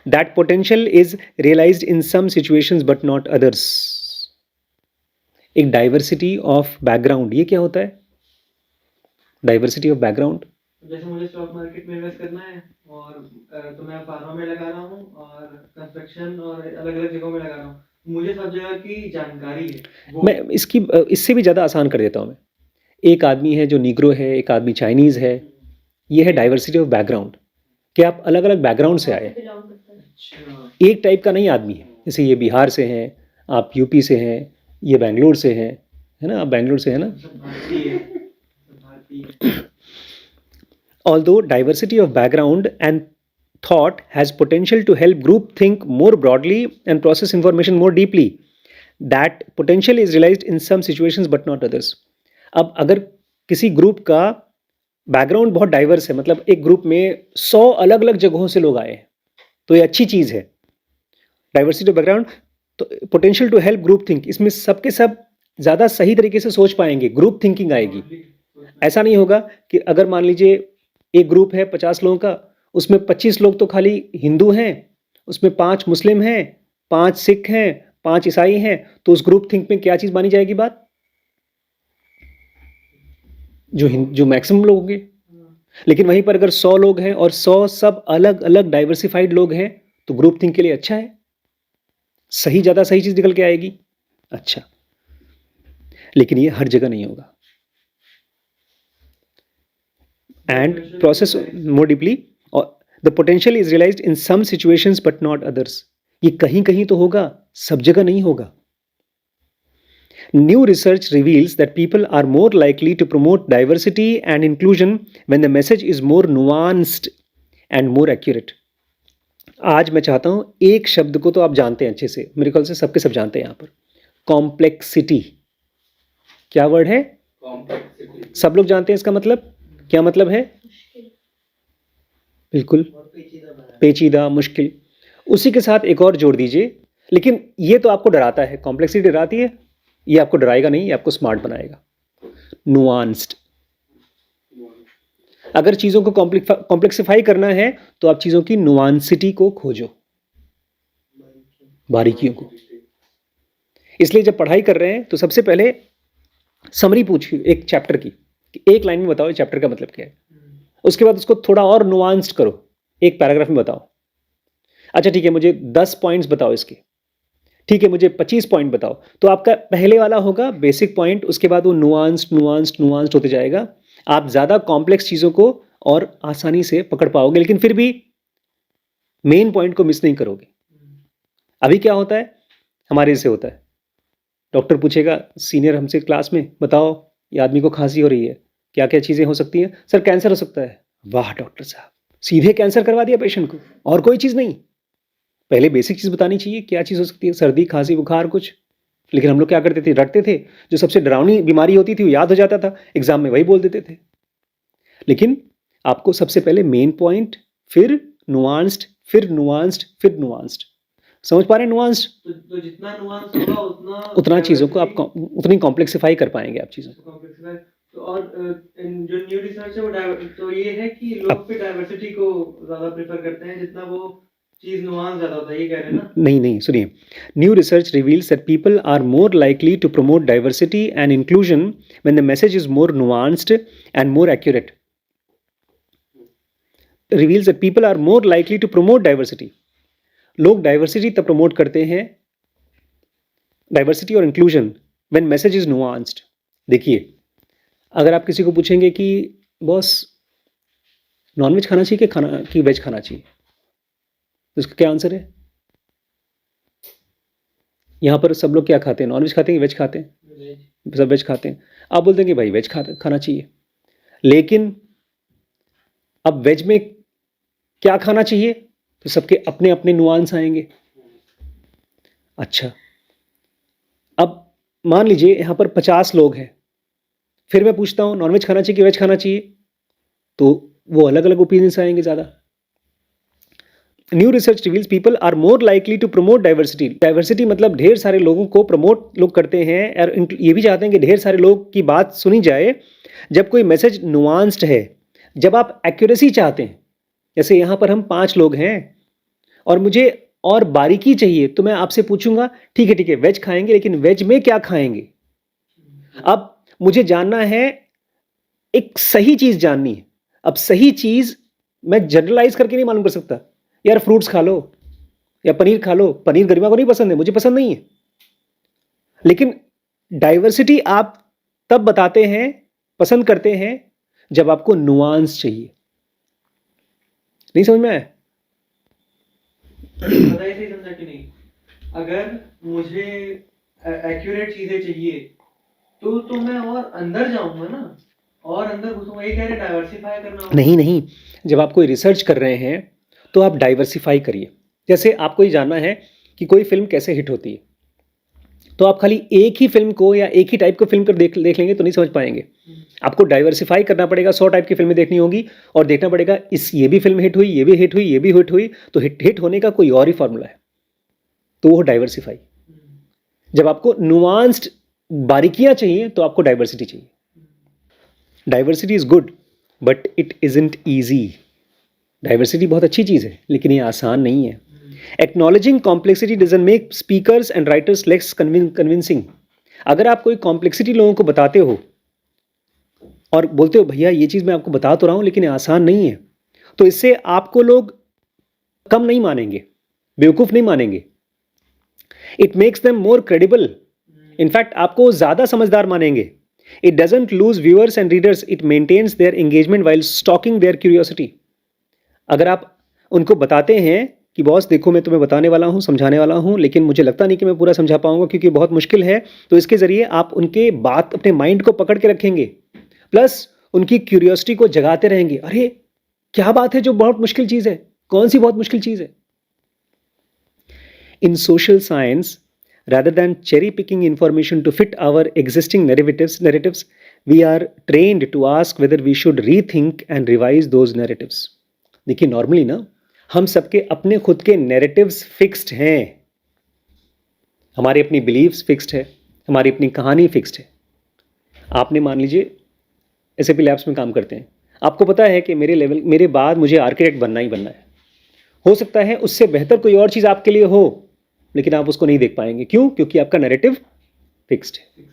that potential is realised in some situations but not others. एक diversity of background, ये क्या होता है diversity of background? जैसे मुझे stock market में invest करना है और तो मैं फार्मा में लगा रहा हूँ और कंस्ट्रक्शन और अलग अलग जगहों में लगा रहा हूँ, मुझे सब जगह की जानकारी है। मैं इससे भी ज़्यादा आसान कर देता हूँ। मैं एक आदमी है जो नीग्रो है, एक आदमी चाइनीज़ है, ये है डाइवर्सिटी ऑफ बैकग्राउंड, कि आप अलग अलग बैकग्राउंड से आए, एक टाइप का नहीं आदमी है। जैसे ये बिहार से हैं, आप यूपी से हैं, ये बेंगलोर से हैं, है ना, आप बेंगलोर से है ना। Although diversity of background and thought has potential to help group think more broadly and process information more deeply, that potential is realized in some situations but not others. अब अगर किसी ग्रुप का बैकग्राउंड बहुत diverse है, मतलब एक group में 100 अलग अलग जगहों से लोग आए हैं, तो ये अच्छी चीज़ है डाइवर्सिटी ऑफ बैकग्राउंड। तो potential to help group think, इसमें सबके सब ज़्यादा सही तरीके से सोच पाएंगे, ग्रुप थिंकिंग आएगी। ऐसा नहीं होगा कि अगर मान लीजिए एक ग्रुप है 50 लोगों का, उसमें 25 लोग तो खाली हिंदू हैं, उसमें 5 मुस्लिम हैं, 5 सिख हैं, 5 ईसाई हैं, तो उस ग्रुप थिंक में क्या चीज़ मानी जाएगी बात? जो मैक्सिमम लोग होंगे। लेकिन वहीं पर अगर 100 लोग हैं और 100 सब अलग अलग डाइवर्सिफाइड लोग हैं, तो ग्रुप थिंक के लिए अच्छा है, ज़्यादा सही चीज़ निकल के आएगी। अच्छा, लेकिन ये हर जगह नहीं होगा। And process more deeply, or the potential is realized in some situations but not others. ये कहीं कहीं तो होगा, सब जगह नहीं होगा। New research reveals that people are more likely to promote diversity and inclusion when the message is more nuanced and more accurate. आज मैं चाहता हूं एक शब्द को तो आप जानते हैं अच्छे से, मेरे ख्याल से सबके सब जानते हैं यहाँ पर, कॉम्प्लेक्सिटी। क्या वर्ड है? कॉम्प्लेक्सिटी सब लोग जानते हैं इसका मतलब क्या मतलब है? मुश्किल। बिल्कुल, और पेचीदा बनाना। पेचीदा, मुश्किल। उसी के साथ एक और जोड़ दीजिए, लेकिन ये तो आपको डराता है, कॉम्प्लेक्सिटी डराती है, ये आपको डराएगा नहीं, ये आपको स्मार्ट बनाएगा। नुआंस्ड। अगर चीज़ों को कॉम्प्लेक्सिफाई करना है तो आप चीज़ों की नुआंसिटी को खोजो, बारीकियों को। इसलिए जब पढ़ाई कर रहे हैं तो सबसे पहले समरी पूछिए एक चैप्टर की, कि एक लाइन में बताओ ये चैप्टर का मतलब क्या है। उसके बाद उसको थोड़ा और नुआंस्ड करो, एक पैराग्राफ में बताओ। अच्छा ठीक है, मुझे 10 पॉइंट्स बताओ इसके। ठीक है, मुझे 25 पॉइंट बताओ। तो आपका पहले वाला होगा बेसिक पॉइंट, उसके बाद वो नुआंस्ड होते जाएगा। आप ज़्यादा कॉम्प्लेक्स चीज़ों को और आसानी से पकड़ पाओगे, लेकिन फिर भी मेन पॉइंट को मिस नहीं करोगे। अभी क्या होता है, हमारे से होता है, डॉक्टर पूछेगा सीनियर हमसे क्लास में, बताओ ये आदमी को खांसी हो रही है, क्या क्या चीज़ें हो सकती हैं? सर कैंसर हो सकता है। वाह डॉक्टर साहब, सीधे कैंसर करवा दिया पेशेंट को, और कोई चीज़ नहीं। पहले बेसिक चीज़ बतानी चाहिए, क्या चीज़ हो सकती है, सर्दी खांसी बुखार कुछ। लेकिन हम लोग क्या करते थे, रटते थे, जो सबसे डरावनी बीमारी होती थी वो याद हो जाता था, एग्जाम में वही बोल देते थे। लेकिन आपको सबसे पहले मेन पॉइंट, फिर नुआंस्ड, फिर नुआंस्ड, फिर नुआंस्ड। समझ पा रहे हैं? नुआंस्ड तो जितना नुआंस होगा उतना चीज़ों को आप उतनी कॉम्प्लेक्सिफाई कर पाएंगे आप चीज़ों को। कॉम्प्लेक्सिफाई। तो और जो न्यू रिसर्च है वो तो ये है कि लोग फिर डाइवर्सिटी को ज्यादा प्रेफर करते हैं, जितना वो चीज नुआंस ज्यादा होता है, ये कह रहे हैं ना? नहीं, सुनिए। New research reveals that people are more likely to promote diversity and inclusion when the message is more nuanced and more accurate. Reveals that people are more likely to promote diversity. लोग diversity तब promote करते हैं, diversity और inclusion, when message is nuanced. देखिए, अगर आप किसी को पूछेंगे कि बॉस नॉनवेज खाना चाहिए कि वेज खाना चाहिए, तो इसका क्या आंसर है? यहाँ पर सब लोग क्या खाते हैं, नॉनवेज खाते हैं कि वेज खाते हैं? सब वेज खाते हैं। आप बोल देंगे भाई वेज खाना चाहिए, लेकिन अब वेज में क्या खाना चाहिए, तो सबके अपने अपने नुआंस आएंगे। अच्छा, अब मान लीजिए यहाँ पर 50 लोग हैं, फिर मैं पूछता हूँ नॉनवेज खाना चाहिए कि वेज खाना चाहिए, तो वो अलग अलग ओपिनियंस आएंगे ज़्यादा। New research reveals people are more likely to promote diversity. Diversity मतलब ढेर सारे लोगों को प्रमोट लोग करते हैं, और ये भी चाहते हैं कि ढेर सारे लोग की बात सुनी जाए। जब कोई मैसेज नुआंस्ड है, जब आप एक्यूरेसी चाहते हैं, जैसे यहाँ पर हम 5 लोग हैं और मुझे और बारीकी चाहिए, तो मैं आपसे पूछूंगा ठीक है वेज खाएंगे, लेकिन वेज में क्या खाएंगे? अब मुझे जानना है, एक सही चीज जाननी है। अब सही चीज मैं जनरलाइज करके नहीं मालूम कर सकता, यार फ्रूट्स खा लो या पनीर खा लो। पनीर गरिमा को नहीं पसंद है, मुझे पसंद नहीं है। लेकिन डाइवर्सिटी आप तब बताते हैं, पसंद करते हैं, जब आपको नुआंस चाहिए। नहीं समझ में आया? बताइए सही समझा कि नहीं? अगर मुझे एक्यूरेट चीजें चाहिए तो मैं और अंदर जाऊंगा ना, और अंदर घुसूंगा। ये कह रहे डाइवर्सिफाई करना होगा। नहीं, जब आप कोई रिसर्च कर रहे हैं तो आप डाइवर्सिफाई करिए। जैसे आपको ये जानना है कि कोई फिल्म कैसे हिट होती है, तो आप खाली एक ही फिल्म को या एक ही टाइप की फिल्म कर देख लेंगे तो नहीं समझ पाएंगे। आपको डाइवर्सिफाई करना पड़ेगा, 100 टाइप की फिल्में देखनी होगी और देखना पड़ेगा ये भी फिल्म हिट हुई, ये भी हिट हुई, ये भी हिट हुई, तो हिट होने का कोई और ही फॉर्मूला है, तो वो डाइवर्सिफाई। जब आपको नुआंस्ड बारीकियां चाहिए तो आपको डाइवर्सिटी चाहिए। Diversity is good but it isn't easy. Diversity बहुत अच्छी चीज़ है, लेकिन ये आसान नहीं है। Acknowledging complexity doesn't make speakers and writers less convincing. अगर आप कोई कॉम्प्लेक्सिटी लोगों को बताते हो और बोलते हो भैया ये चीज़ मैं आपको बता तो रहा हूँ लेकिन ये आसान नहीं है, तो इससे आपको लोग कम नहीं मानेंगे, बेवकूफ़ नहीं मानेंगे। It makes them more credible. In fact आपको ज़्यादा समझदार मानेंगे। It doesn't lose viewers and readers, it maintains their engagement while stoking their curiosity. अगर आप उनको बताते हैं कि बॉस देखो मैं तुम्हें बताने वाला हूँ, समझाने वाला हूँ, लेकिन मुझे लगता नहीं कि मैं पूरा समझा पाऊंगा क्योंकि बहुत मुश्किल है, तो इसके ज़रिए आप उनके बात अपने माइंड को पकड़ के रखेंगे, प्लस उनकी क्यूरियोसिटी को जगाते रहेंगे। अरे क्या बात है जो बहुत मुश्किल चीज़ है, कौन सी बहुत मुश्किल चीज़ है? In social science, rather than cherry picking information to fit our existing narratives, we are trained to ask whether we should rethink and revise those narratives. देखिए नॉर्मली ना हम सबके अपने खुद के नैरेटिव्स फिक्स्ड हैं, हमारी अपनी बिलीव्स फिक्स्ड है, हमारी अपनी कहानी फिक्स्ड है. आपने मान लीजिए SAP लैब्स में काम करते हैं, आपको पता है कि मेरे बाद मुझे आर्किटेक्ट बनना ही बनना है. हो सकता है उससे बेहतर कोई और चीज़ आपके लिए हो, लेकिन आप उसको नहीं देख पाएंगे. क्यों? क्योंकि आपका नैरेटिव फिक्स्ड है.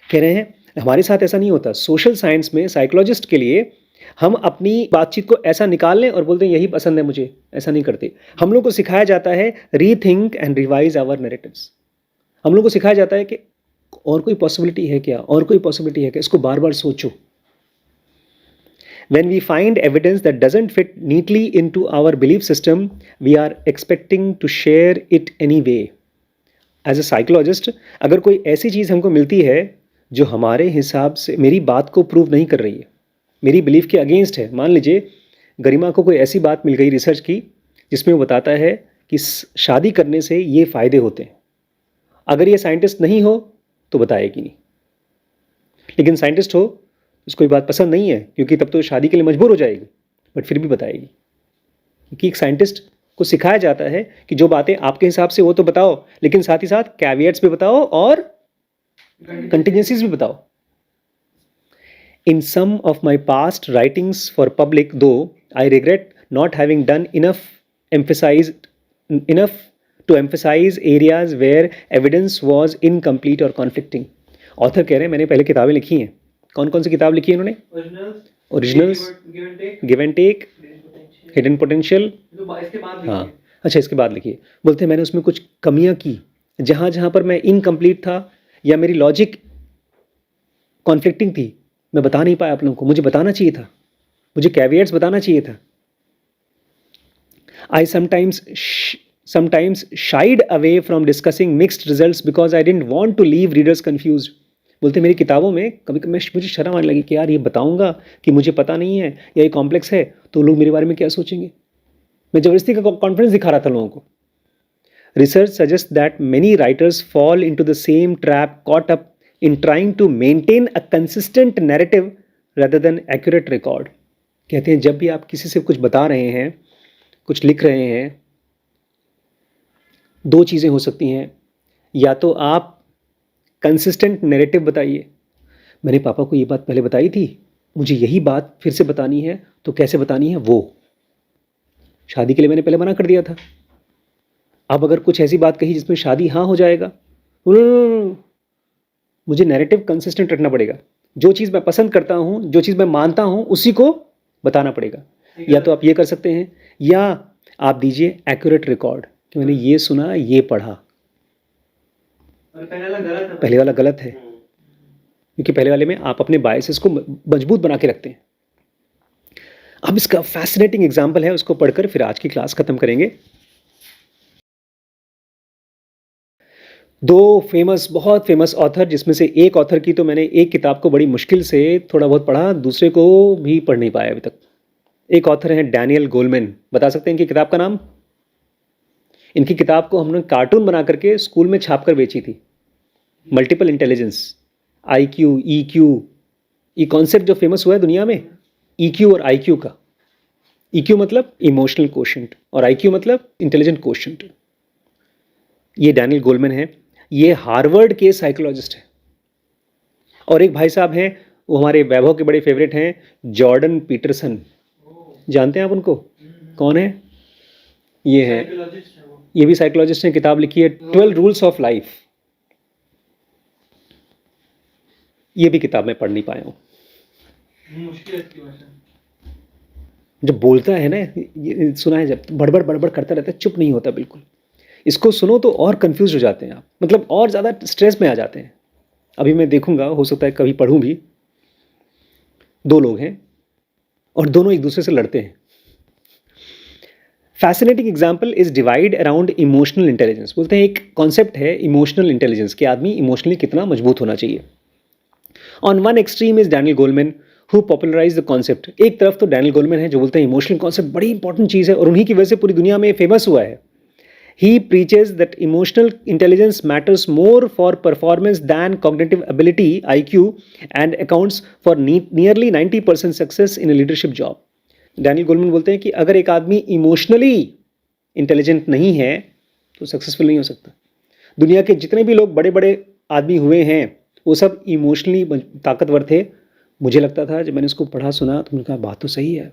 कह रहे हैं हमारे साथ ऐसा नहीं होता. सोशल साइंस में साइकोलॉजिस्ट के लिए हम अपनी बातचीत को ऐसा निकाल लें और बोलते हैं यही पसंद है मुझे, ऐसा नहीं करते. हम लोग को सिखाया जाता है rethink and revise our narratives. हम लोग को सिखाया जाता है कि और कोई पॉसिबिलिटी है क्या, और कोई पॉसिबिलिटी है क्या, इसको बार बार सोचो. When we find evidence that doesn't fit neatly into our belief system, we are expecting to share it anyway. As a psychologist, अगर कोई ऐसी चीज़ हमको मिलती है जो हमारे हिसाब से मेरी बात को प्रूव नहीं कर रही है, मेरी बिलीफ के अगेंस्ट है. मान लीजिए गरिमा को कोई ऐसी बात मिल गई रिसर्च की जिसमें वो बताता है कि शादी करने से ये फ़ायदे होते हैं. अगर ये साइंटिस्ट नहीं हो तो बताएगी नहीं, लेकिन साइंटिस्ट हो उसको ये बात पसंद नहीं है क्योंकि तब तो शादी के लिए मजबूर हो जाएगी, बट फिर भी बताएगी. क्योंकि एक साइंटिस्ट को सिखाया जाता है कि जो बातें आपके हिसाब से वो तो बताओ, लेकिन साथ ही साथ कैविएट्स भी बताओ और कंटिजेंसीज भी बताओ. In some of my past writings for public though I regret not having done enough to emphasize areas where evidence was incomplete or conflicting. Author कह रहे हैं मैंने पहले किताबें लिखी हैं. कौन कौन सी किताब लिखी है इन्होंने? Originals, give and take, hidden potential. हाँ, अच्छा, इसके बाद लिखी है. बोलते हैं मैंने उसमें कुछ कमियां की, जहाँ जहाँ पर मैं इनकम्प्लीट था या मेरी लॉजिक कॉन्फ्लिक्टिंग थी, मैं बता नहीं पाया आप लोगों को. मुझे बताना चाहिए था, मुझे कैविएट्स बताना चाहिए था. I sometimes shied away from discussing mixed results because I didn't want to leave readers confused. बोलते मेरी किताबों में कभी कभी मुझे शर्म आने लगी कि यार ये बताऊंगा कि मुझे पता नहीं है या ये कॉम्प्लेक्स है तो लोग मेरे बारे में क्या सोचेंगे. मैं ज़बरदस्ती का कॉन्फिडेंस दिखा रहा था लोगों को. Research suggest that many writers fall into the same trap caught up in trying to maintain a consistent narrative rather than accurate record. कहते हैं जब भी आप किसी से कुछ बता रहे हैं, कुछ लिख रहे हैं, दो चीज़ें हो सकती हैं. या तो आप कंसिस्टेंट नैरेटिव बताइए, मैंने पापा को ये बात पहले बताई थी, मुझे यही बात फिर से बतानी है, तो कैसे बतानी है? वो शादी के लिए मैंने पहले मना कर दिया था, अब अगर कुछ ऐसी बात कही जिसमें शादी हाँ हो जाएगा, मुझे नैरेटिव कंसिस्टेंट रखना पड़ेगा. जो चीज़ मैं पसंद करता हूँ, जो चीज़ मैं मानता हूँ, उसी को बताना पड़ेगा. या तो आप ये कर सकते हैं, या आप दीजिए एक्यूरेट रिकॉर्ड कि मैंने ये सुना, ये पढ़ा. पहले वाला गलत है, क्योंकि पहले वाले में आप अपने बायसेस को मजबूत बना के रखते हैं. अब इसका फैसिनेटिंग एग्जाम्पल है, उसको पढ़कर फिर आज की क्लास खत्म करेंगे. दो बहुत फेमस ऑथर, जिसमें से एक ऑथर की तो मैंने एक किताब को बड़ी मुश्किल से थोड़ा बहुत पढ़ा, दूसरे को भी पढ़ नहीं पाया अभी तक. एक ऑथर हैं डैनियल गोलमैन. बता सकते हैं इनकी किताब का नाम? इनकी किताब को हमने कार्टून बना करके स्कूल में छाप कर बेची थी. मल्टीपल इंटेलिजेंस, IQ, EQ, ये कॉन्सेप्ट जो फेमस हुआ है दुनिया में, EQ और IQ का. EQ मतलब इमोशनल कोशेंट और IQ मतलब इंटेलिजेंट कोशेंट. ये डैनियल गोलमैन है, ये हार्वर्ड के साइकोलॉजिस्ट हैं. और एक भाई साहब हैं, वो हमारे वैभव के बड़े फेवरेट हैं, जॉर्डन पीटरसन. जानते हैं आप उनको? कौन है? ये है, ये भी साइकोलॉजिस्ट हैं. किताब लिखी है 12 रूल्स ऑफ लाइफ. ये भी किताब मैं पढ़ नहीं पाया हूँ. जब बोलता है ना, ये सुना है, जब बड़बड़ करता रहता है, चुप नहीं होता बिल्कुल. इसको सुनो तो और कंफ्यूज हो जाते हैं आप, मतलब और ज़्यादा स्ट्रेस में आ जाते हैं. अभी मैं देखूंगा, हो सकता है कभी पढ़ूं भी. दो लोग हैं और दोनों एक दूसरे से लड़ते हैं. Fascinating example is divide around emotional intelligence. बोलते हैं एक कॉन्सेप्ट है इमोशनल इंटेलिजेंस, कि आदमी इमोशनली कितना मजबूत होना चाहिए. On one extreme is Daniel Goleman who popularize the concept. एक तरफ तो डैनियल गोलमैन है जो बोलते हैं इमोशनल कॉन्सेप्ट बड़ी इंपॉर्टेंट चीज़ है और उन्हीं की वजह से पूरी दुनिया में फेमस हुआ है. He preaches that emotional intelligence matters more for performance than cognitive ability (IQ) and accounts for nearly 90% success in a leadership job. Daniel Goleman बोलते हैं कि अगर एक आदमी इमोशनली इंटेलिजेंट नहीं है तो सक्सेसफुल नहीं हो सकता। दुनिया के जितने भी लोग बड़े बड़े आदमी हुए हैं वो सब इमोशनली ताकतवर थे। मुझे लगता था जब मैंने इसको पढ़ा सुना तो मैंने कहा बात तो सही है,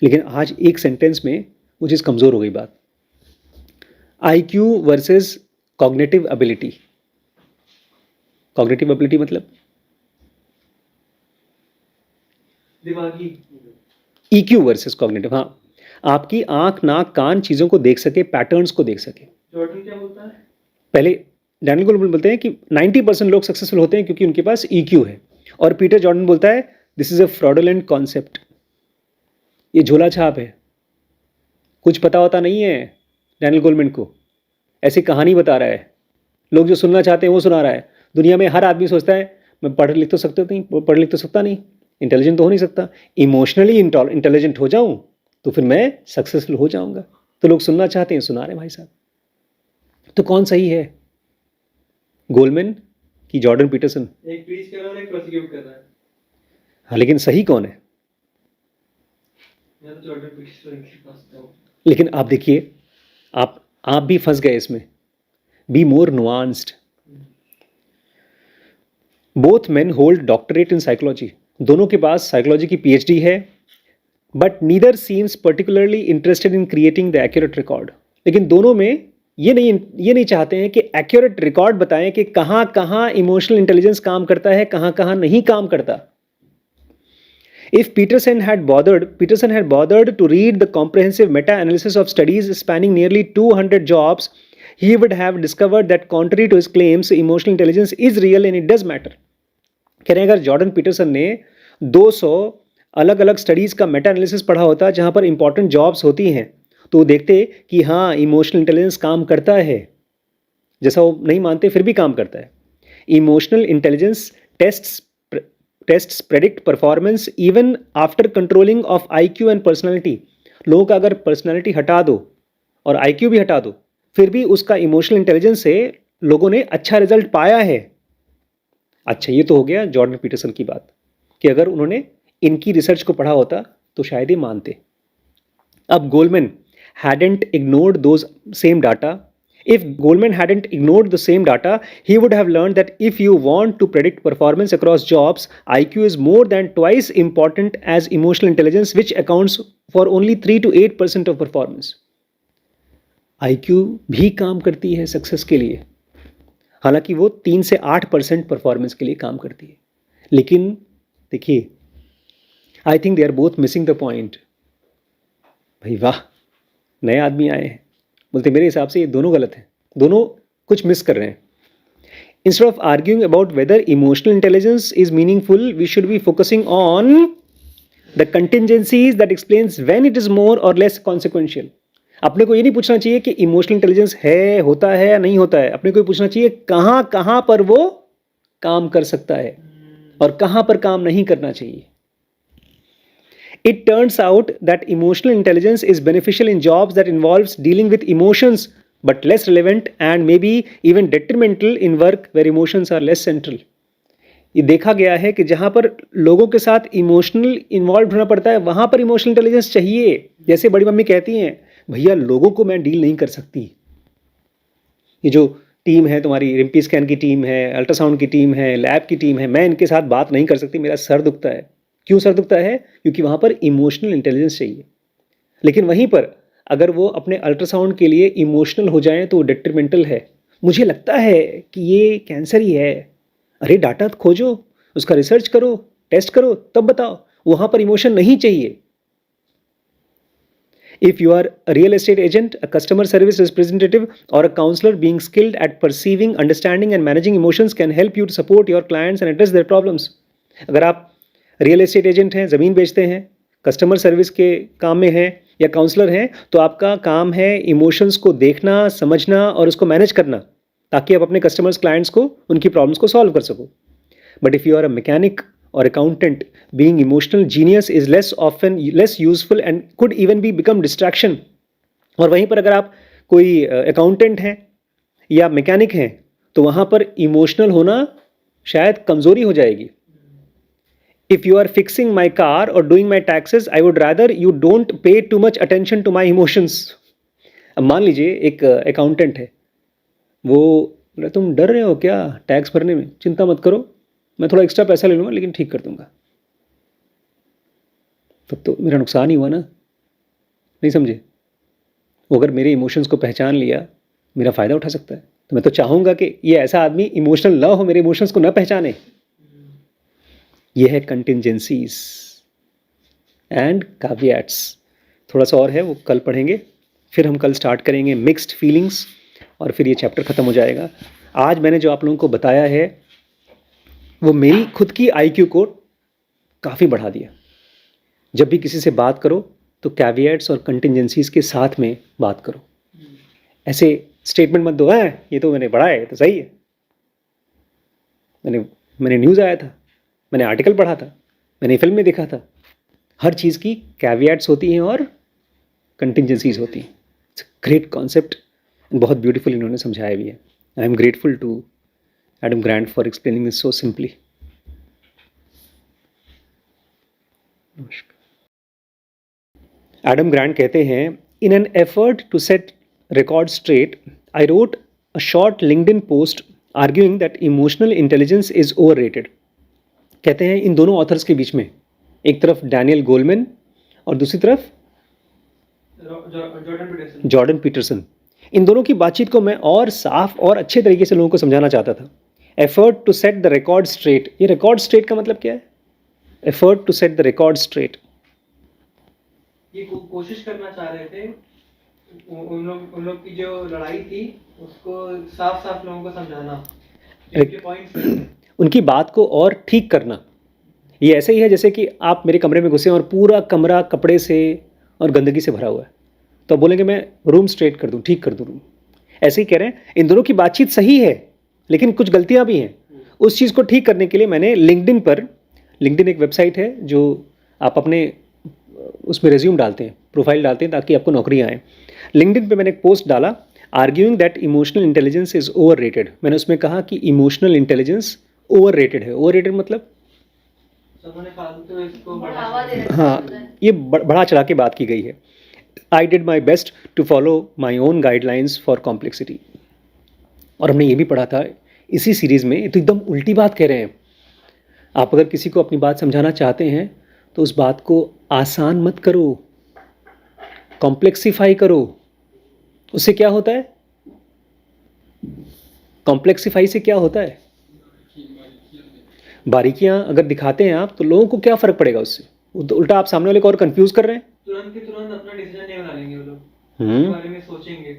लेकिन आज एक सेंटेंस में वो चीज़ कमज़ोर हो गई बात। IQ versus cognitive ability. Cognitive ability मतलब दिमागी। EQ वर्सेस कॉग्निटिव, हाँ, आपकी आंख नाक कान चीज़ों को देख सके, पैटर्न्स को देख सके। जॉर्डन क्या बोलता है? पहले डैनियल गोलमैन बोलते हैं कि 90% लोग सक्सेसफुल होते हैं क्योंकि उनके पास EQ है, और पीटर जॉर्डन बोलता है this is a fraudulent concept, ये झोला छाप है, कुछ पता होता नहीं है डैनियल गोलमैन को, ऐसी कहानी बता रहा है, लोग जो सुनना चाहते हैं वो सुना रहा है। दुनिया में हर आदमी सोचता है मैं पढ़ लिख तो सकता नहीं, इंटेलिजेंट तो हो नहीं सकता, इमोशनली इंटेलिजेंट हो जाऊं तो फिर मैं सक्सेसफुल हो जाऊंगा। तो लोग सुनना चाहते हैं, सुना रहे हैं भाई साहब। तो कौन सही है, गोलमैन कि जॉर्डन पीटरसन? एक प्रीच कर रहा है और एक प्रोसिक्यूट कर रहा है। हाँ, लेकिन सही कौन है? मैं तो जॉर्डन पीटरसन के पास था। लेकिन आप देखिए, आप भी फंस गए इसमें। Be more nuanced. Both men hold doctorate in psychology, दोनों के पास साइकोलॉजी की PhD है, but neither seems particularly interested in creating the accurate record. लेकिन दोनों में ये नहीं चाहते हैं कि एक्यूरेट रिकॉर्ड बताएं कि कहाँ कहाँ इमोशनल इंटेलिजेंस काम करता है, कहाँ कहाँ नहीं काम करता। If Peterson had bothered to read the comprehensive meta-analysis of studies spanning nearly 200 jobs, he would have discovered that contrary to his claims, emotional intelligence is real and it does matter. कह रहे हैं अगर Jordan Peterson ने 200 अलग अलग studies का Meta analysis पढ़ा होता जहाँ पर इंपॉर्टेंट जॉब्स होती हैं तो वो देखते कि हाँ इमोशनल इंटेलिजेंस काम करता है, जैसा वो नहीं मानते फिर भी काम करता है। Emotional intelligence tests predict performance even after controlling of IQ and personality. लोगों का अगर पर्सनैलिटी हटा दो और IQ भी हटा दो फिर भी उसका इमोशनल इंटेलिजेंस से लोगों ने अच्छा रिजल्ट पाया है। अच्छा, ये तो हो गया जॉर्डन पीटरसन की बात कि अगर उन्होंने इनकी रिसर्च को पढ़ा होता तो शायद ही मानते। अब Goleman hadn't ignored those same data. If Goldman hadn't ignored the same data, he would have learned that if you want to predict performance across jobs, IQ is more than twice important as emotional intelligence, which accounts for only 3 to 8% of performance. IQ भी काम करती है success के लिए, हालांकि वो 3 से 8% performance के लिए काम करती है। लेकिन देखिए, I think they are both missing the point. भाई वाह, नए आदमी आए हैं, बोलते मेरे हिसाब से ये दोनों गलत हैं, दोनों कुछ मिस कर रहे हैं। Instead of arguing about whether emotional intelligence is meaningful, we should be focusing on the contingencies that explains when it is more or less consequential. अपने को ये नहीं पूछना चाहिए कि इमोशनल इंटेलिजेंस है, होता है या नहीं होता है, अपने को ये पूछना चाहिए कहाँ कहाँ पर वो काम कर सकता है और कहाँ पर काम नहीं करना चाहिए। It turns out that emotional intelligence is beneficial in jobs that involves dealing with emotions, but less relevant and maybe even detrimental in work where emotions are less central. ये देखा गया है कि जहाँ पर लोगों के साथ इमोशनल इन्वॉल्व होना पड़ता है वहाँ पर इमोशनल इंटेलिजेंस चाहिए। जैसे बड़ी मम्मी कहती हैं, भैया लोगों को मैं डील नहीं कर सकती। ये जो टीम है तुम्हारी, रिम्पी स्कैन की टीम है, अल्ट्रासाउंड की टीम है, लैब की टीम है, मैं इनके साथ बात नहीं कर सकती, मेरा सर दुखता है। क्यों सर दुखता है? क्योंकि वहाँ पर इमोशनल इंटेलिजेंस चाहिए। लेकिन वहीं पर अगर वो अपने अल्ट्रासाउंड के लिए इमोशनल हो जाएं तो डेट्रीमेंटल है। मुझे लगता है कि ये कैंसर ही है। अरे डाटा खोजो, उसका रिसर्च करो, टेस्ट करो, तब बताओ। वहाँ पर इमोशन नहीं चाहिए। If you are a real estate agent, a customer service representative, or a counselor, being skilled at perceiving, understanding and managing emotions can help you to support your clients and address their problems. अगर आप real estate agent हैं, ज़मीन बेचते हैं, customer service के काम में हैं या काउंसलर हैं, तो आपका काम है इमोशंस को देखना, समझना और उसको मैनेज करना ताकि आप अपने कस्टमर्स, क्लाइंट्स को उनकी प्रॉब्लम्स को सॉल्व कर सको। But if you are a mechanic or accountant, being emotional genius is less useful and could even become distraction. और वहीं पर अगर आप कोई अकाउंटेंट हैं या मैकेनिक हैं तो वहाँ पर इमोशनल होना शायद कमज़ोरी हो जाएगी. If you are fixing my car or doing my taxes, I would rather you don't pay too much attention to my emotions. अब मान लीजिए एक अकाउंटेंट है, वो बोले तुम डर रहे हो क्या टैक्स भरने में, चिंता मत करो, मैं थोड़ा एक्स्ट्रा पैसा ले लूँगा लेकिन ठीक कर दूंगा. तब तो मेरा नुकसान ही हुआ ना, नहीं समझे. वो अगर मेरे इमोशंस को पहचान लिया, मेरा फ़ायदा उठा सकता है. तो मैं तो चाहूँगा कि ये ऐसा आदमी इमोशनल ना हो, मेरे इमोशंस को ना पहचाने. ये है कंटिंजेंसीज एंड कैविएट्स. थोड़ा सा और है, वो कल पढ़ेंगे. फिर हम कल स्टार्ट करेंगे मिक्स्ड फीलिंग्स और फिर ये चैप्टर ख़त्म हो जाएगा. आज मैंने जो आप लोगों को बताया है वो मेरी खुद की IQ को काफ़ी बढ़ा दिया. जब भी किसी से बात करो तो कैविएट्स और कंटिंजेंसीज के साथ में बात करो. ऐसे स्टेटमेंट मत दो, है ये तो मैंने पढ़ा है तो सही है, मैंने न्यूज़ आया था, मैंने आर्टिकल पढ़ा था, मैंने फिल्म में देखा था. हर चीज़ की कैविएट्स होती हैं और कंटिंजेंसीज होती हैं. इट्स ग्रेट कॉन्सेप्ट, बहुत ब्यूटीफुल इन्होंने समझाया भी है. I am grateful to Adam Grant for explaining this so simply. Adam Grant कहते हैं, in an effort to set record straight I wrote a short LinkedIn post arguing that emotional intelligence is overrated. कहते हैं इन दोनों authors के बीच में, एक तरफ Daniel Goleman और दूसरी तरफ जॉर्डन पीटरसन, इन दोनों की बातचीत को मैं और साफ और अच्छे तरीके से लोगों को समझाना चाहता था. Effort to set the record straight, ये रिकॉर्ड स्ट्रेट का मतलब क्या है? Effort to set the record straight. ये कोशिश करना चाह रहे थे, उन लोग की जो लड़ाई थी उसको साफ साफ लोगों को समझाना, इनके पॉइंट्स उनकी बात को और ठीक करना. ये ऐसे ही है जैसे कि आप मेरे कमरे में घुसे और पूरा कमरा कपड़े से और गंदगी से भरा हुआ है, तो आप बोलेंगे मैं रूम स्ट्रेट कर दूं, ठीक कर दूं रूम. ऐसे ही कह रहे हैं, इन दोनों की बातचीत सही है लेकिन कुछ गलतियां भी हैं. उस चीज़ को ठीक करने के लिए मैंने लिंक्डइन एक वेबसाइट है जो आप अपने उसमें रेज्यूम डालते हैं, प्रोफाइल डालते हैं ताकि आपको नौकरियाँ आएँ. लिंक्डइन पे मैंने एक पोस्ट डाला, arguing that emotional intelligence is overrated. मैंने उसमें कहा कि इमोशनल इंटेलिजेंस ओवररेटेड है. ओवररेटेड मतलब सबने फालतू इसको बढ़ावा दे रखा हाँ, है. ये बढ़ा चढ़ा के बात की गई है. I did my best to follow my own guidelines for complexity. और हमने ये भी पढ़ा था इसी सीरीज़ में, तो एकदम उल्टी बात कह रहे हैं. आप अगर किसी को अपनी बात समझाना चाहते हैं तो उस बात को आसान मत करो, कॉम्प्लेक्सिफाई करो. उससे क्या होता है? कॉम्प्लेक्सिफाई से क्या होता है? बारीकियां अगर दिखाते हैं आप तो लोगों को क्या फ़र्क पड़ेगा उससे? उल्टा आप सामने वाले को और कंफ्यूज कर रहे हैं. तुरंत के तुरंत अपना डिसीजन नहीं बना लेंगे वो लोग, उसके बारे में सोचेंगे,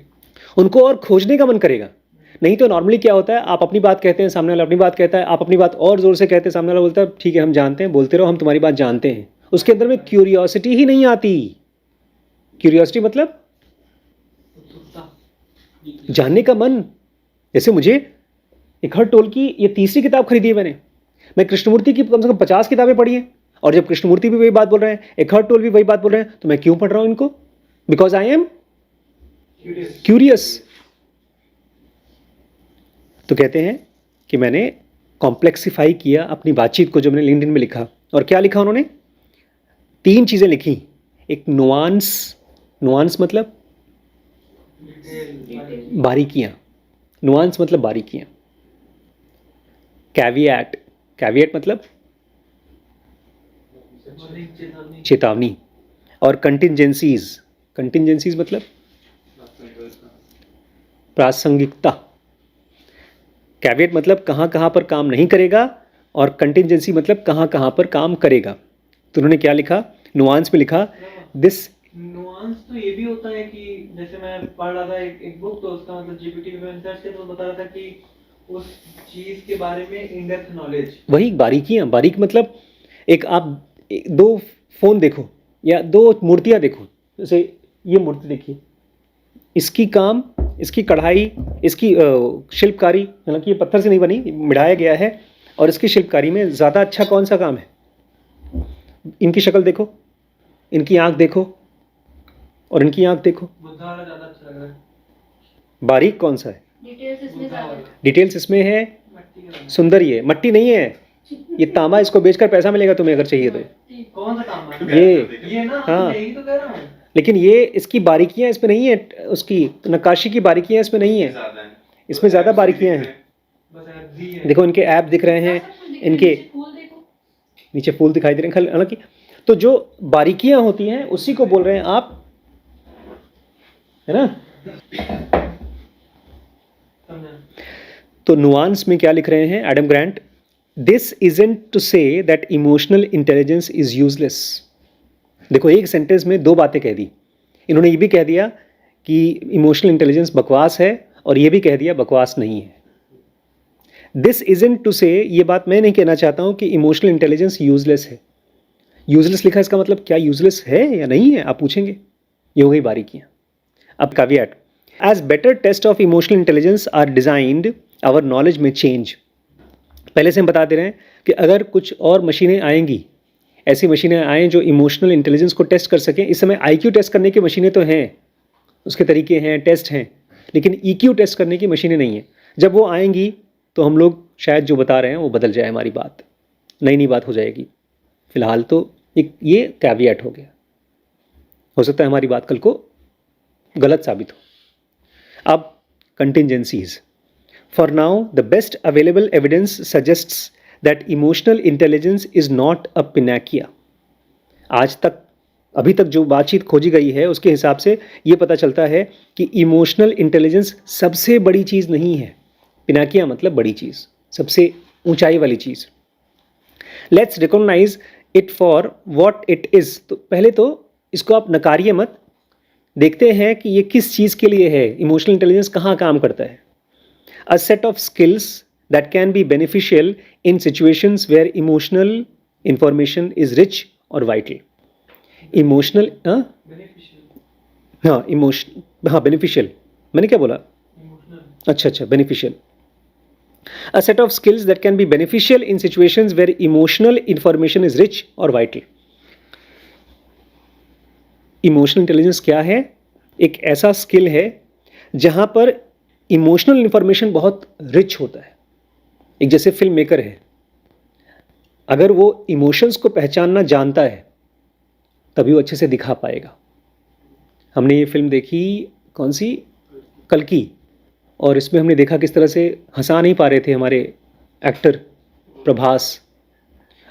उनको और खोजने का मन करेगा. नहीं तो नॉर्मली क्या होता है, आप अपनी बात कहते हैं, सामने वाला अपनी बात कहता है, आप अपनी बात और ज़ोर से कहते हैं, सामने वाला बोलता है ठीक है हम जानते हैं, बोलते रहो, हम तुम्हारी बात जानते हैं. उसके अंदर में क्यूरियोसिटी ही नहीं आती. क्यूरियोसिटी मतलब उत्सुकता. जानने का मन. जैसे मुझे इकहट टोल की ये तीसरी किताब खरीदी है मैंने. मैं कृष्णमूर्ति की कम से कम 50 किताबें पढ़ी हैं, और जब कृष्णमूर्ति भी वही बात बोल रहे हैं, इकहट टोल भी वही बात बोल रहे हैं, तो मैं क्यों पढ़ रहा हूँ इनको? Because I am curious. तो कहते हैं कि मैंने कॉम्प्लेक्सिफाई किया अपनी बातचीत को, जो मैंने लिंक्डइन में लिखा. और क्या लिखा उन्होंने? 3 चीज़ें लिखी. एक नुआंस मतलब बारीकियां. नुआंस मतलब बारीकियां. कैविएट मतलब चेतावनी. और कंटिंजेंसीज मतलब प्रासंगिकता. कैविएट मतलब कहाँ कहाँ पर काम नहीं करेगा, और कंटिंजेंसी मतलब कहाँ कहाँ पर काम करेगा. तो उन्होंने क्या लिखा? नुआंस में लिखा दिस. नुआंस तो ये भी होता है कि जैसे मैं पढ़ रहा था एक बुक, तो उसका मतलब जीपीटी में सर्च किया तो बता रहा था कि उस चीज के बारे में इन डेप्थ नॉलेज. वही बारीकियां. बारीक मतलब एक आप 2 फ़ोन देखो या 2 मूर्तियां देखो. जैसे ये मूर्ति देखिए, इसकी काम, इसकी कढ़ाई, इसकी शिल्पकारी, हालांकि ये पत्थर से नहीं बनी, मिढ़ाया गया है, और इसकी शिल्पकारी में ज़्यादा अच्छा कौन सा काम है? इनकी शक्ल देखो, इनकी आँख देखो, और इनकी आँख देखो. बुद्धा वाला ज्यादा अच्छा लग रहा है. बारीक कौन सा है? डिटेल्स इसमें ज्यादा है। डिटेल्स इसमें है, मट्टी का रंग। सुंदर ये मट्टी नहीं है, ये तांबा, इसको बेचकर पैसा मिलेगा तुम्हें अगर चाहिए तो। कौन सा तांबा? ये ना हाँ। यही तो कह रहा हूँ। लेकिन ये इसकी बारीकियां इसमें नहीं है, उसकी नक्काशी की बारीकियां इसमें नहीं है, इसमें ज़्यादा बारीकियां हैं। बस ऐसी है। देखो इनके ऐप दिख रहे हैं, इनके फूल देखो। नीचे फूल दिखाई दे रहे हैं। हालांकि तो जो बारीकियां होती हैं उसी को बोल रहे हैं आप, है ना? समझा। तो नुआंस में क्या लिख रहे हैं Adam Grant? This isn't to say that emotional intelligence is useless. देखो एक सेंटेंस में दो बातें कह दी इन्होंने। ये भी कह दिया कि इमोशनल इंटेलिजेंस बकवास है, और ये भी कह दिया बकवास नहीं है। दिस इजंट टू से, ये बात मैं नहीं कहना चाहता हूं कि इमोशनल इंटेलिजेंस यूजलेस है। यूजलेस लिखा, इसका मतलब क्या यूजलेस है या नहीं है, आप पूछेंगे। ये हो गई बारीकियां। अब caveat, as better test of emotional intelligence are designed our knowledge may change. पहले से हम बता दे रहे हैं कि अगर कुछ और मशीनें आएंगी, ऐसी मशीनें आएँ जो इमोशनल इंटेलिजेंस को टेस्ट कर सकें। इस समय IQ टेस्ट करने की मशीनें तो हैं, उसके तरीके हैं, टेस्ट हैं, लेकिन EQ टेस्ट करने की मशीनें नहीं हैं। जब वो आएंगी तो हम लोग शायद जो बता रहे हैं वो बदल जाए, हमारी बात नई बात हो जाएगी। फिलहाल तो ये कैविएट हो गया, हो सकता है हमारी बात कल को गलत साबित हो। अब contingencies. For now the best available evidence suggests that emotional intelligence is not a panacea. आज तक, अभी तक जो बातचीत खोजी गई है उसके हिसाब से ये पता चलता है कि इमोशनल इंटेलिजेंस सबसे बड़ी चीज़ नहीं है। पिनाकिया मतलब बड़ी चीज़, सबसे ऊंचाई वाली चीज़। Let's recognize it for what it is. तो पहले तो इसको आप नकारिए मत, देखते हैं कि ये किस चीज़ के लिए है, इमोशनल इंटेलिजेंस कहाँ काम करता है। A set of skills that can be beneficial in situations where emotional information is rich or vital. Emotional, beneficial. हाँ इमोशन, हाँ बेनिफिशियल, मैंने क्या बोला? इमोशनल। अच्छा, beneficial. A set of skills that can be beneficial in situations where emotional information is rich or vital. Emotional intelligence क्या है? एक ऐसा स्किल है जहां पर इमोशनल इंफॉर्मेशन बहुत रिच होता है। एक जैसे फिल्म मेकर है, अगर वो इमोशंस को पहचानना जानता है तभी वो अच्छे से दिखा पाएगा। हमने ये फिल्म देखी, कौन सी? कल की, और इसमें हमने देखा किस तरह से हंसा नहीं पा रहे थे हमारे एक्टर प्रभास।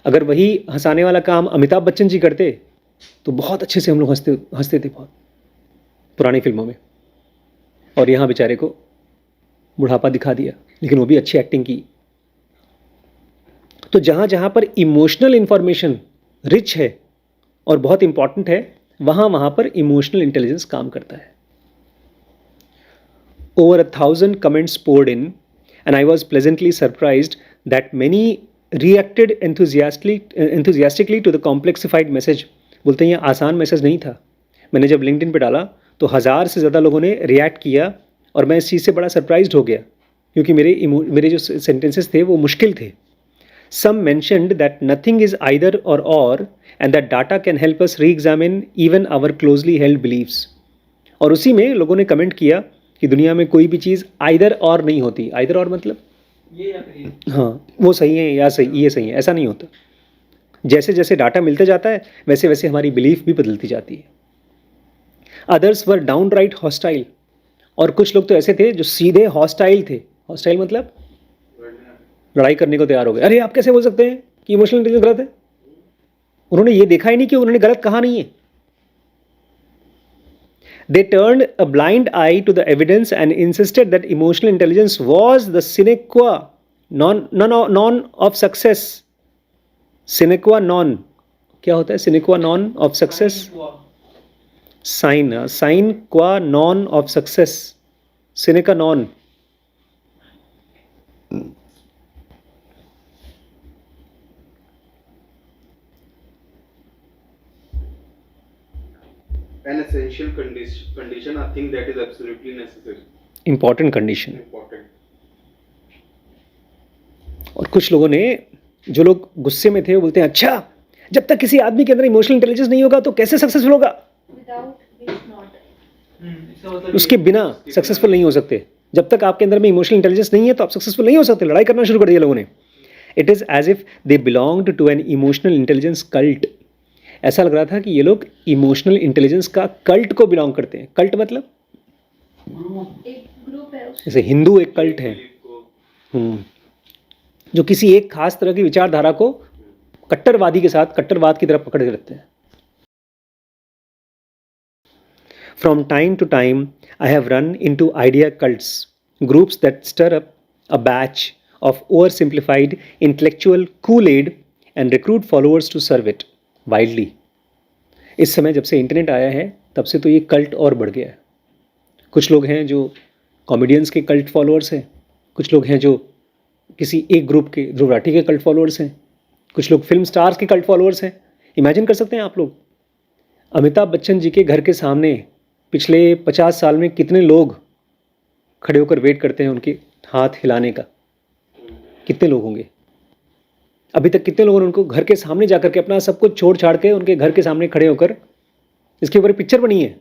अगर वही हंसाने वाला काम अमिताभ बच्चन जी करते तो बहुत अच्छे से हम लोग हंसते थे बहुत पुरानी फिल्मों में। और यहाँ बेचारे को बुढ़ापा दिखा दिया, लेकिन वो भी अच्छी एक्टिंग की। तो जहाँ जहाँ पर इमोशनल इंफॉर्मेशन रिच है और बहुत इंपॉर्टेंट है, वहाँ पर इमोशनल इंटेलिजेंस काम करता है। Over 1,000 comments poured in, and I was pleasantly surprised that many reacted enthusiastically to the complexified message. बोलते हैं ये आसान मैसेज नहीं था। मैंने जब लिंक्डइन पे डाला तो 1000 से ज़्यादा लोगों ने रिएक्ट किया, और मैं इस चीज़ से बड़ा सरप्राइज्ड हो गया, क्योंकि मेरे जो सेंटेंसेस थे वो मुश्किल थे। Some mentioned that nothing is either or, and that data can help us re-examine even our closely held beliefs. और उसी में लोगों ने कमेंट किया कि दुनिया में कोई भी चीज़ आइदर और नहीं होती। आइदर और मतलब ये या फिर ये। हाँ, वो सही है या सही, ये सही है, ऐसा नहीं होता। जैसे जैसे डाटा मिलते जाता है वैसे वैसे हमारी बिलीफ भी बदलती जाती है। अदर्स वर डाउनराइट हॉस्टाइल, और कुछ लोग तो ऐसे थे जो सीधे हॉस्टाइल थे। हॉस्टाइल मतलब लड़ाई करने को तैयार हो गए। अरे आप कैसे बोल सकते हैं कि इमोशनल इंटेलिजेंस गलत है? उन्होंने ये देखा ही नहीं कि उन्होंने गलत कहा नहीं है। They turned a blind eye to the evidence and insisted that emotional intelligence was the sine qua non of success. Sine qua non क्या होता है? Sine qua non of success. Sine qua non of success. Sine qua non. An essential condition, a thing that is absolutely necessary. Important condition. Important. और कुछ लोगों ने, जो लोग गुस्से में थे, वो बोलते हैं अच्छा, जब तक किसी आदमी के अंदर इमोशनल इंटेलिजेंस नहीं होगा तो कैसे सक्सेसफुल होगा? Without it's not. इसका मतलब उसके बिना सक्सेसफुल नहीं हो सकते। जब तक आपके अंदर में इमोशनल इंटेलिजेंस नहीं है तो आप सक्सेसफुल नहीं हो सकते। लड़ाई करना शुरू कर दिया लोगों ने। It is as if they belonged to an emotional intelligence cult. ऐसा लग रहा था कि ये लोग इमोशनल इंटेलिजेंस का कल्ट को बिलोंग करते हैं। कल्ट मतलब एक ग्रुप है उसमें। जैसे हिंदू एक कल्ट है, जो किसी एक खास तरह की विचारधारा को कट्टरवादी के साथ कट्टरवाद की तरफ पकड़ के रखते हैं। From time to time, I have run into idea cults, groups that stir up a batch of oversimplified intellectual Kool-Aid and recruit followers to serve it wildly. इस समय जब से इंटरनेट आया है तब से तो ये कल्ट और बढ़ गया है। कुछ लोग हैं जो कॉमेडियंस के कल्ट फॉलोअर्स हैं, कुछ लोग हैं जो किसी एक ग्रुप के ध्रुव राठी के कल्ट फॉलोअर्स हैं, कुछ लोग फिल्म स्टार्स के कल्ट फॉलोअर्स हैं। इमेजिन कर सकते हैं आप लोग, अमिताभ बच्चन जी के घर के सामने पिछले 50 साल में कितने लोग खड़े होकर वेट करते हैं उनके हाथ हिलाने का? कितने लोग होंगे? अभी तक कितने लोगों ने उनको घर के सामने जाकर के अपना सब कुछ छोड़ छाड़ के उनके घर के सामने खड़े होकर, इसके ऊपर पिक्चर बनी है,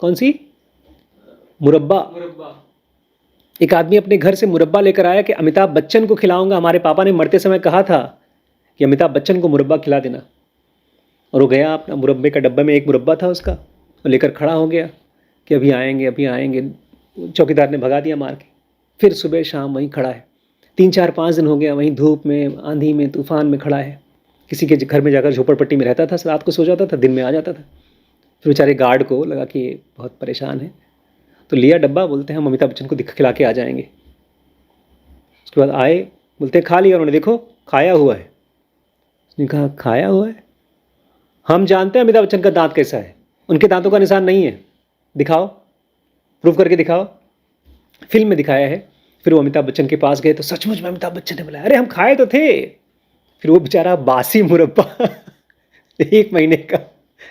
कौन सी? मुरब्बा। एक आदमी अपने घर से मुरब्बा लेकर आया कि अमिताभ बच्चन को खिलाऊंगा, हमारे पापा ने मरते समय कहा था कि अमिताभ बच्चन को मुरब्बा खिला देना। और वो गया, अपना मुरब्बे का डब्बा में एक मुरब्बा था उसका, वो लेकर खड़ा हो गया कि अभी आएंगे अभी आएंगे। चौकीदार ने भगा दिया मार के। फिर सुबह शाम वहीं खड़ा है, 3 4 5 दिन हो गया वहीं धूप में आंधी में तूफान में खड़ा है। किसी के घर में जाकर झोपड़पट्टी में रहता था, रात को सो जाता था, दिन में आ जाता था। फिर बेचारे गार्ड को लगा कि ये बहुत परेशान है, तो लिया डब्बा, बोलते हैं हम अमिताभ बच्चन को खिला के आ जाएंगे। उसके बाद आए, बोलते हैं खा लिया उन्होंने, देखो खाया हुआ है। उसने कहा खाया हुआ है? हम जानते हैं अमिताभ बच्चन का दांत कैसा है, उनके दांतों का निशान नहीं है, दिखाओ, प्रूफ करके दिखाओ। फिल्म में दिखाया है। फिर वो अमिताभ बच्चन के पास गए तो सचमुच में अमिताभ बच्चन ने बोला अरे हम खाए तो थे। फिर वो बेचारा बासी मुरब्बा 1 महीने का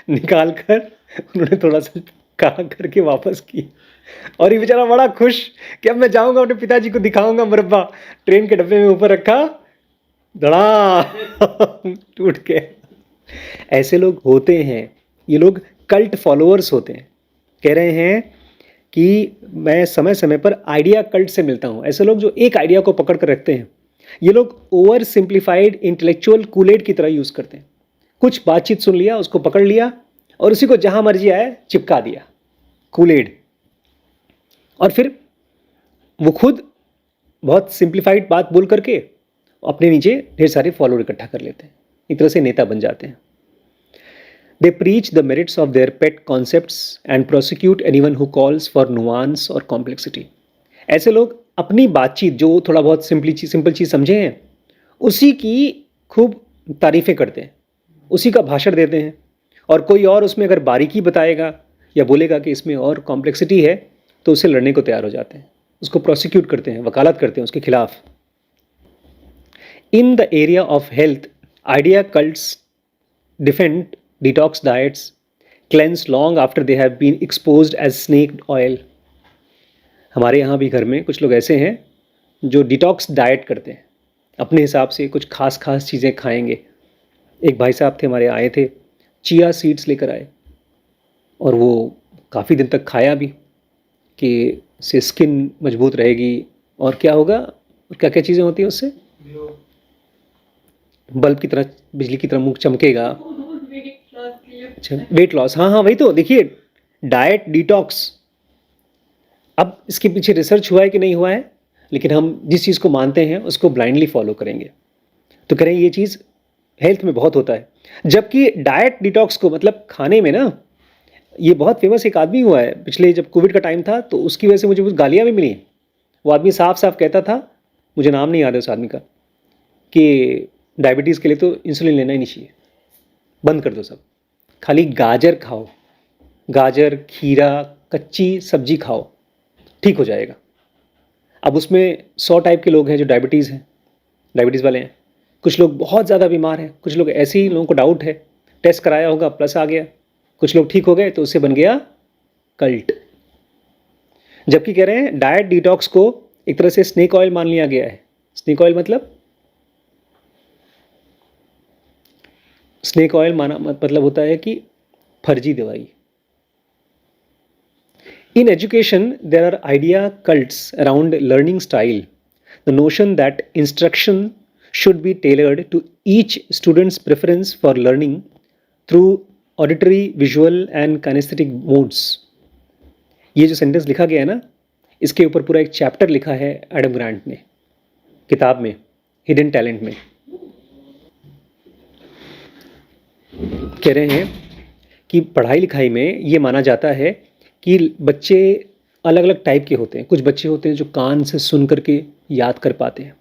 निकाल कर उन्होंने थोड़ा सा कहा करके वापस किया। और ये बेचारा बड़ा खुश कि अब मैं जाऊंगा अपने पिताजी को दिखाऊंगा मुरब्बा। ट्रेन के डब्बे में ऊपर रखा, धड़ा टूट गया। ऐसे लोग होते हैं, ये लोग कल्ट फॉलोअर्स होते हैं। कह रहे हैं कि मैं समय समय पर आइडिया कल्ट से मिलता हूँ। ऐसे लोग जो एक आइडिया को पकड़ कर रखते हैं, ये लोग ओवर सिंप्लीफाइड इंटेलेक्चुअल कूलेड की तरह यूज़ करते हैं। कुछ बातचीत सुन लिया, उसको पकड़ लिया और उसी को जहाँ मर्जी आया चिपका दिया, कूलेड। और फिर वो खुद बहुत सिंप्लीफाइड बात बोल करके अपने नीचे ढेर सारे फॉलोअर इकट्ठा कर लेते हैं। एक तरह से नेता बन जाते हैं। They preach the merits of their pet concepts and prosecute anyone who calls for nuance or complexity. ऐसे लोग अपनी बातचीत जो थोड़ा बहुत सिंपल चीज़ समझे हैं, उसी की खूब तारीफ़ें करते हैं, उसी का भाषण देते हैं। और कोई और उसमें अगर बारीकी बताएगा या बोलेगा कि इसमें और कॉम्प्लेक्सिटी है तो उससे लड़ने को तैयार हो जाते हैं, उसको प्रोसिक्यूट करते हैं, वकालत करते हैं उसके खिलाफ। In the area of health, idea cults defend detox diets, cleanse long after they have been exposed as snake oil. हमारे यहाँ भी घर में कुछ लोग ऐसे हैं जो डिटॉक्स डाइट करते हैं, अपने हिसाब से कुछ खास चीज़ें खाएंगे। एक भाई साहब थे हमारे, आए थे, चिया सीड्स लेकर आए और वो काफ़ी दिन तक खाया भी कि से स्किन मजबूत रहेगी और क्या होगा, क्या क्या चीज़ें होती हैं उससे, बल्ब की तरह, बिजली की तरह मुंह चमकेगा। अच्छा, वेट लॉस, हाँ हाँ वही तो। देखिए, डाइट डिटॉक्स, अब इसके पीछे रिसर्च हुआ है कि नहीं हुआ है, लेकिन हम जिस चीज़ को मानते हैं उसको ब्लाइंडली फॉलो करेंगे। तो करें, ये चीज़ हेल्थ में बहुत होता है। जबकि डाइट डिटॉक्स को मतलब खाने में ना, ये बहुत फेमस एक आदमी हुआ है पिछले, जब कोविड का टाइम था तो उसकी वजह से मुझे कुछ गालियाँ भी मिली। वो आदमी साफ साफ कहता था, मुझे नाम नहीं याद है उस आदमी का, कि डायबिटीज़ के लिए तो इंसुलिन लेना ही नहीं चाहिए, बंद कर दो सब, खाली गाजर खाओ, गाजर, खीरा, कच्ची सब्जी खाओ, ठीक हो जाएगा। अब उसमें 100 टाइप के लोग हैं जो डायबिटीज़ हैं, डायबिटीज़ वाले हैं। कुछ लोग बहुत ज़्यादा बीमार हैं, कुछ लोग ऐसे ही, लोगों को डाउट है, टेस्ट कराया होगा प्लस आ गया, कुछ लोग ठीक हो गए तो उससे बन गया कल्ट। जबकि कह रहे हैं डाइट डिटॉक्स को एक तरह से स्नेक ऑयल मान लिया गया है। स्नेक ऑयल मतलब, स्नेक ऑयल माना मतलब होता है कि फर्जी दवाई। In education, there are idea cults around learning style. The notion that instruction should be tailored to each student's preference for learning through auditory, visual and kinesthetic modes. ये जो सेंटेंस लिखा गया है ना, इसके ऊपर पूरा एक चैप्टर लिखा है एडम ग्रांट ने किताब में, हिडन टैलेंट में। कह रहे हैं कि पढ़ाई लिखाई में ये माना जाता है कि बच्चे अलग अलग टाइप के होते हैं। कुछ बच्चे होते हैं जो कान से सुन करके याद कर पाते हैं,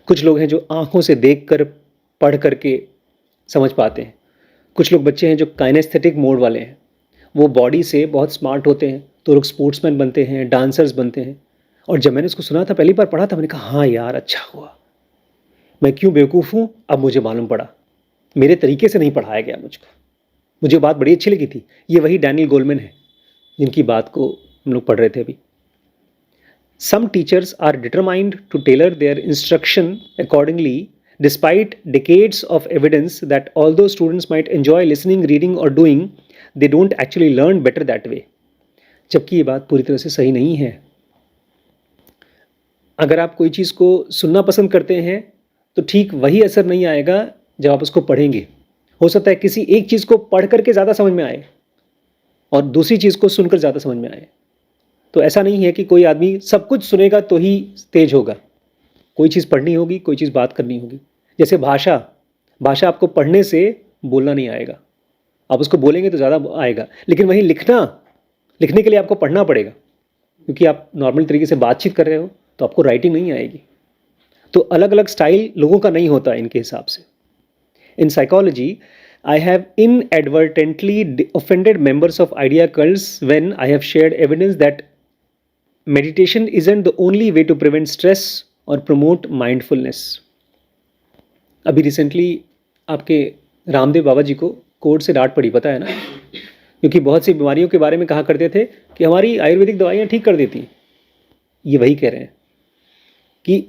कुछ लोग हैं जो आँखों से देख कर पढ़ करके समझ पाते हैं, कुछ लोग बच्चे हैं जो काइनेस्थेटिक मोड वाले हैं, वो बॉडी से बहुत स्मार्ट होते हैं तो लोग स्पोर्ट्समैन बनते हैं, डांसर्स बनते हैं। और जब मैंने उसको सुना था, पहली बार पढ़ा था, मैंने कहा हाँ यार अच्छा हुआ, मैं क्यों बेवकूफ़ हूँ अब मुझे मालूम पड़ा, मेरे तरीके से नहीं पढ़ाया गया मुझको। मुझे बात बड़ी अच्छी लगी थी। ये वही डैनियल गोलमैन है जिनकी बात को हम लोग पढ़ रहे थे अभी। Some teachers are determined to tailor their instruction accordingly despite decades of evidence that although students might enjoy listening, reading or doing, they don't actually learn better that way. जबकि ये बात पूरी तरह से सही नहीं है। अगर आप कोई चीज़ को सुनना पसंद करते हैं तो ठीक वही असर नहीं आएगा जब आप उसको पढ़ेंगे। हो सकता है किसी एक चीज़ को पढ़ करके ज़्यादा समझ में आए और दूसरी चीज़ को सुनकर ज़्यादा समझ में आए। तो ऐसा नहीं है कि कोई आदमी सब कुछ सुनेगा तो ही तेज होगा। कोई चीज़ पढ़नी होगी, कोई चीज़ बात करनी होगी। जैसे भाषा आपको पढ़ने से बोलना नहीं आएगा, आप उसको बोलेंगे तो ज़्यादा आएगा। लेकिन वहीं लिखने के लिए आपको पढ़ना पड़ेगा, क्योंकि आप नॉर्मल तरीके से बातचीत कर रहे हो तो आपको राइटिंग नहीं आएगी। तो अलग अलग स्टाइल लोगों का नहीं होता इनके हिसाब से। In psychology, I have inadvertently offended members of idea cults when I have shared evidence that meditation isn't the only way to prevent stress or promote mindfulness. अभी रिसेंटली आपके रामदेव बाबा जी को कोर्ट से डांट पड़ी, पता है ना, क्योंकि बहुत सी बीमारियों के बारे में कहा करते थे कि हमारी आयुर्वेदिक दवाइयाँ ठीक कर देती। ये वही कह रहे हैं कि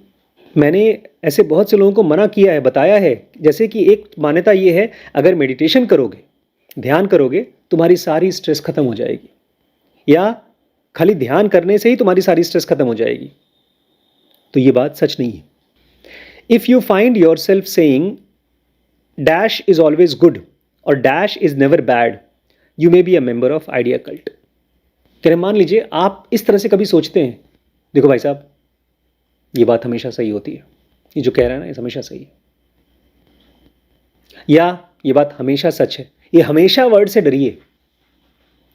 मैंने ऐसे बहुत से लोगों को मना किया है, बताया है। जैसे कि एक मान्यता ये है, अगर मेडिटेशन करोगे, ध्यान करोगे, तुम्हारी सारी स्ट्रेस खत्म हो जाएगी, या खाली ध्यान करने से ही तुम्हारी सारी स्ट्रेस खत्म हो जाएगी। तो ये बात सच नहीं है। If you find yourself saying dash is always good or dash is never bad, you may be a member of idea cult. कह रहे मान लीजिए आप इस तरह से कभी सोचते हैं, देखो भाई साहब ये बात हमेशा सही होती है, ये जो कह रहा है ना ये हमेशा सही है, या ये बात हमेशा सच है। ये हमेशा वर्ड से डरिए।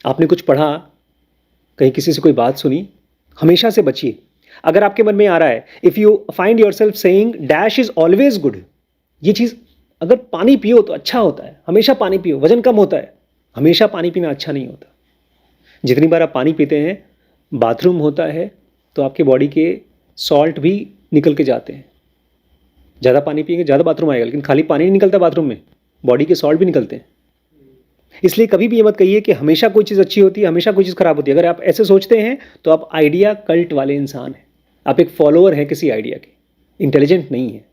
आपने कुछ पढ़ा, कहीं किसी से कोई बात सुनी, हमेशा से बचिए। अगर आपके मन में आ रहा है if you find yourself saying dash is always good, ये चीज़, अगर पानी पियो तो अच्छा होता है, हमेशा पानी पियो, वजन कम होता है। हमेशा पानी पीना अच्छा नहीं होता। जितनी बार आप पानी पीते हैं, बाथरूम होता है तो आपके बॉडी के सॉल्ट भी निकल के जाते हैं। ज़्यादा पानी पिएंगे ज़्यादा बाथरूम आएगा, लेकिन खाली पानी नहीं निकलता बाथरूम में, बॉडी के सॉल्ट भी निकलते हैं। इसलिए कभी भी ये मत कहिए कि हमेशा कोई चीज़ अच्छी होती है, हमेशा कोई चीज़ खराब होती है। अगर आप ऐसे सोचते हैं तो आप आइडिया कल्ट वाले इंसान हैं, आप एक फॉलोअर हैं किसी आइडिया के, इंटेलिजेंट नहीं है।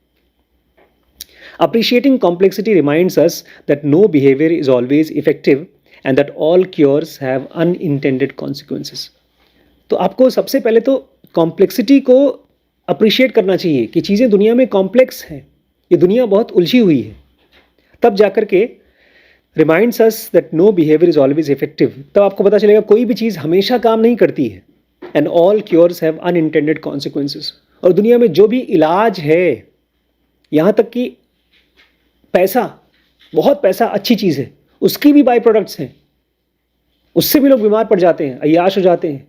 Appreciating complexity reminds us that no behavior is always effective and that all cures have unintended consequences. तो आपको सबसे पहले तो कॉम्प्लेक्सिटी को अप्रिशिएट करना चाहिए कि चीज़ें दुनिया में कॉम्प्लेक्स हैं, ये दुनिया बहुत उलझी हुई है। तब जाकर के reminds us that no behaviour is always effective. तब आपको पता चलेगा कोई भी चीज़ हमेशा काम नहीं करती है। And all cures have unintended consequences. और दुनिया में जो भी इलाज है, यहाँ तक कि पैसा, बहुत पैसा अच्छी चीज़ है, उसकी भी बाई प्रोडक्ट्स हैं, उससे भी लोग बीमार पड़ जाते हैं, अय्याश हो जाते हैं।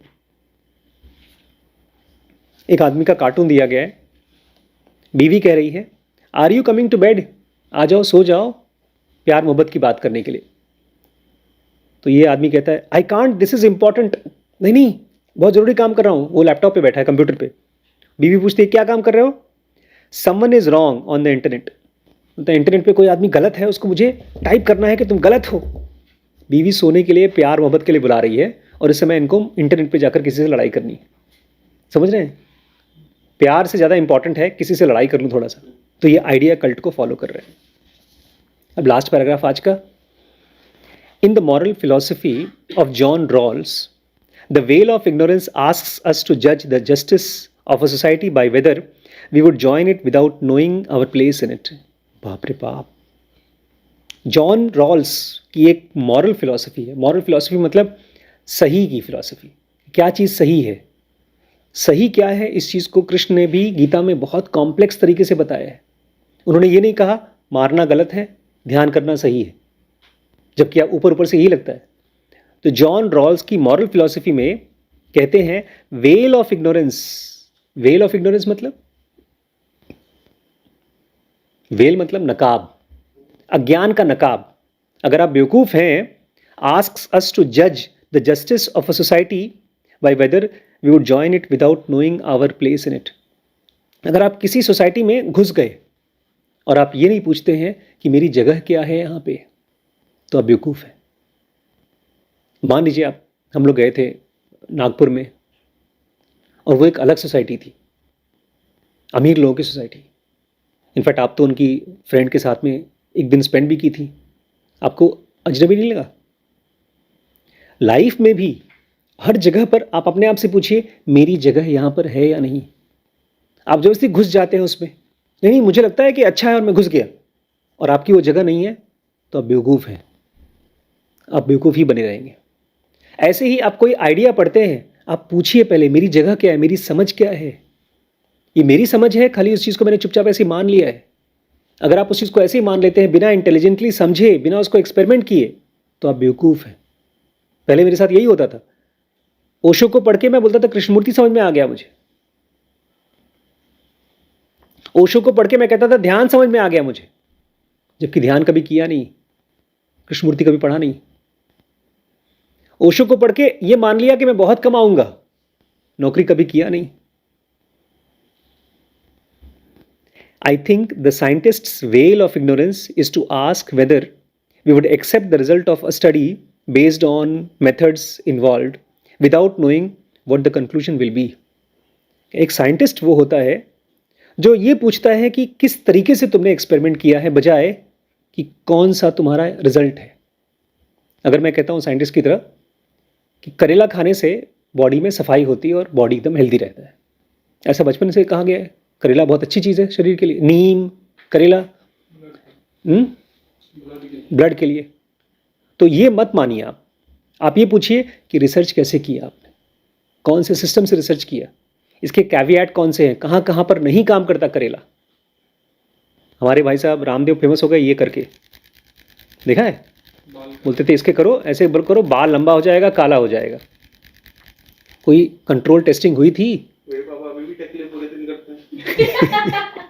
एक आदमी का कार्टून दिया गया है, बीवी कह रही है are you coming to bed, आ जाओ सो जाओ, प्यार मोहब्बत की बात करने के लिए। तो ये आदमी कहता है I can't, this is important. नहीं नहीं, बहुत ज़रूरी काम कर रहा हूँ। वो लैपटॉप पे बैठा है, कंप्यूटर पे। बीवी पूछती है क्या काम कर रहे हो? Someone is wrong on the internet. तो इंटरनेट पे कोई आदमी गलत है, उसको मुझे टाइप करना है कि तुम गलत हो। बीवी सोने के लिए, प्यार मोहब्बत के लिए बुला रही है, और इस समय इनको इंटरनेट पे जाकर किसी से लड़ाई करनी है। समझ रहे हैं? प्यार से ज़्यादा इंपॉर्टेंट है किसी से लड़ाई कर लूँ थोड़ा सा। तो ये आइडिया कल्ट को फॉलो कर रहे हैं। अब लास्ट पैराग्राफ आज का। In the moral philosophy of John Rawls the veil of ignorance asks us to जज the justice of a society by whether we would join it without knowing our place in it. बाप रे बाप। John Rawls की एक moral philosophy है। Moral philosophy मतलब सही की फिलॉसफी। क्या चीज़ सही है, सही क्या है, इस चीज़ को कृष्ण ने भी गीता में बहुत कॉम्प्लेक्स तरीके से बताया है। उन्होंने ये नहीं कहा मारना गलत है, ध्यान करना सही है, जबकि आप ऊपर ऊपर से यही लगता है। तो जॉन रॉल्स की मॉरल फिलॉसफी में कहते हैं veil of ignorance. Veil of ignorance मतलब, वेल मतलब नकाब, अज्ञान का नकाब। अगर आप बेवकूफ़ हैं, आस्क्स अस टू जज the justice of a society by whether we would join it without knowing our place in it. अगर आप किसी सोसाइटी में घुस गए और आप ये नहीं पूछते हैं कि मेरी जगह क्या है यहाँ पे, तो आप बेवकूफ़ हैं। मान लीजिए हम लोग गए थे नागपुर में और वो एक अलग सोसाइटी थी, अमीर लोगों की सोसाइटी। इनफैक्ट आप तो उनकी फ्रेंड के साथ में एक दिन स्पेंड भी की थी, आपको अजनबी नहीं लगा? लाइफ में भी हर जगह पर आप अपने आप से पूछिए मेरी जगह यहाँ पर है या नहीं। आप जबरदस्ती घुस जाते हैं उसमें, नहीं मुझे लगता है कि अच्छा है और मैं घुस गया, और आपकी वो जगह नहीं है, तो आप बेवकूफ़ हैं, आप बेवकूफ़ ही बने रहेंगे। ऐसे ही आप कोई आइडिया पढ़ते हैं, आप पूछिए पहले मेरी जगह क्या है, मेरी समझ क्या है, ये मेरी समझ है, खाली उस चीज़ को मैंने चुपचाप ऐसे ही मान लिया है। अगर आप उस चीज़ को ऐसे ही मान लेते हैं बिना इंटेलिजेंटली समझे, बिना उसको एक्सपेरिमेंट किए, तो आप बेवकूफ़ हैं। पहले मेरे साथ यही होता था। ओशो को पढ़ के मैं बोलता था कृष्णमूर्ति समझ में आ गया मुझे। ओशो को पढ़ के मैं कहता था ध्यान समझ में आ गया मुझे, जबकि ध्यान कभी किया नहीं, कृष्णमूर्ति कभी पढ़ा नहीं। ओशो को पढ़ के ये मान लिया कि मैं बहुत कमाऊंगा, नौकरी कभी किया नहीं। I think the scientist's veil of ignorance is to ask whether we would accept the result of a study based on methods involved without knowing what the conclusion will be. एक साइंटिस्ट वो होता है जो ये पूछता है कि किस तरीके से तुमने एक्सपेरिमेंट किया है, बजाय कि कौन सा तुम्हारा रिजल्ट है। अगर मैं कहता हूँ साइंटिस्ट की तरह कि करेला खाने से बॉडी में सफाई होती है और बॉडी एकदम हेल्दी रहता है, ऐसा बचपन से कहा गया है, करेला बहुत अच्छी चीज़ है शरीर के लिए, नीम, करेला ब्लड के लिए। तो ये मत मानिए आप ये पूछिए कि रिसर्च कैसे किया आपने, कौन से सिस्टम से रिसर्च किया, इसके कैविएट कौन से हैं, कहाँ कहाँ पर नहीं काम करता करेला। हमारे भाई साहब रामदेव फेमस हो गए ये करके, देखा है, बोलते थे इसके करो, ऐसे करो, बाल लंबा हो जाएगा, काला हो जाएगा। कोई कंट्रोल टेस्टिंग हुई थी? मेरे पापा अभी भी टकले पूरे दिन करते हैं।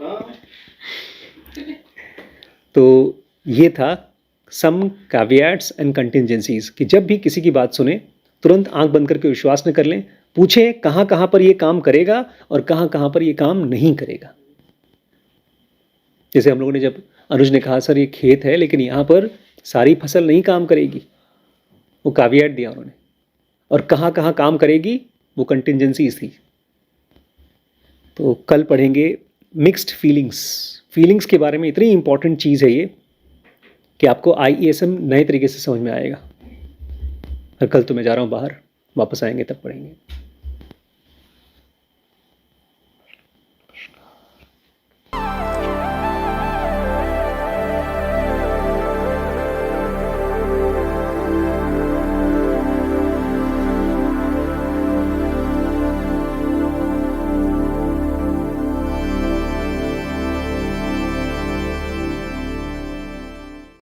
हाँ। तो ये था सम कैविएट्स एंड कंटिजेंसीज कि जब भी किसी की बात सुने तुरंत आंख बंद करके विश्वास न कर लें, पूछें कहाँ कहाँ पर ये काम करेगा और कहाँ कहाँ पर ये काम नहीं करेगा। जैसे हम लोगों ने जब अनुज ने कहा सर ये खेत है लेकिन यहाँ पर सारी फसल नहीं काम करेगी, वो कैविएट दिया उन्होंने, और कहाँ कहाँ काम करेगी वो कंटिजेंसीज थी। तो कल पढ़ेंगे मिक्स्ड फीलिंग्स के बारे में। इतनी इंपॉर्टेंट चीज़ है ये कि आपको IESM नए तरीके से समझ में आएगा। और कल तो मैं जा रहा हूँ बाहर, वापस आएंगे तब पढ़ेंगे।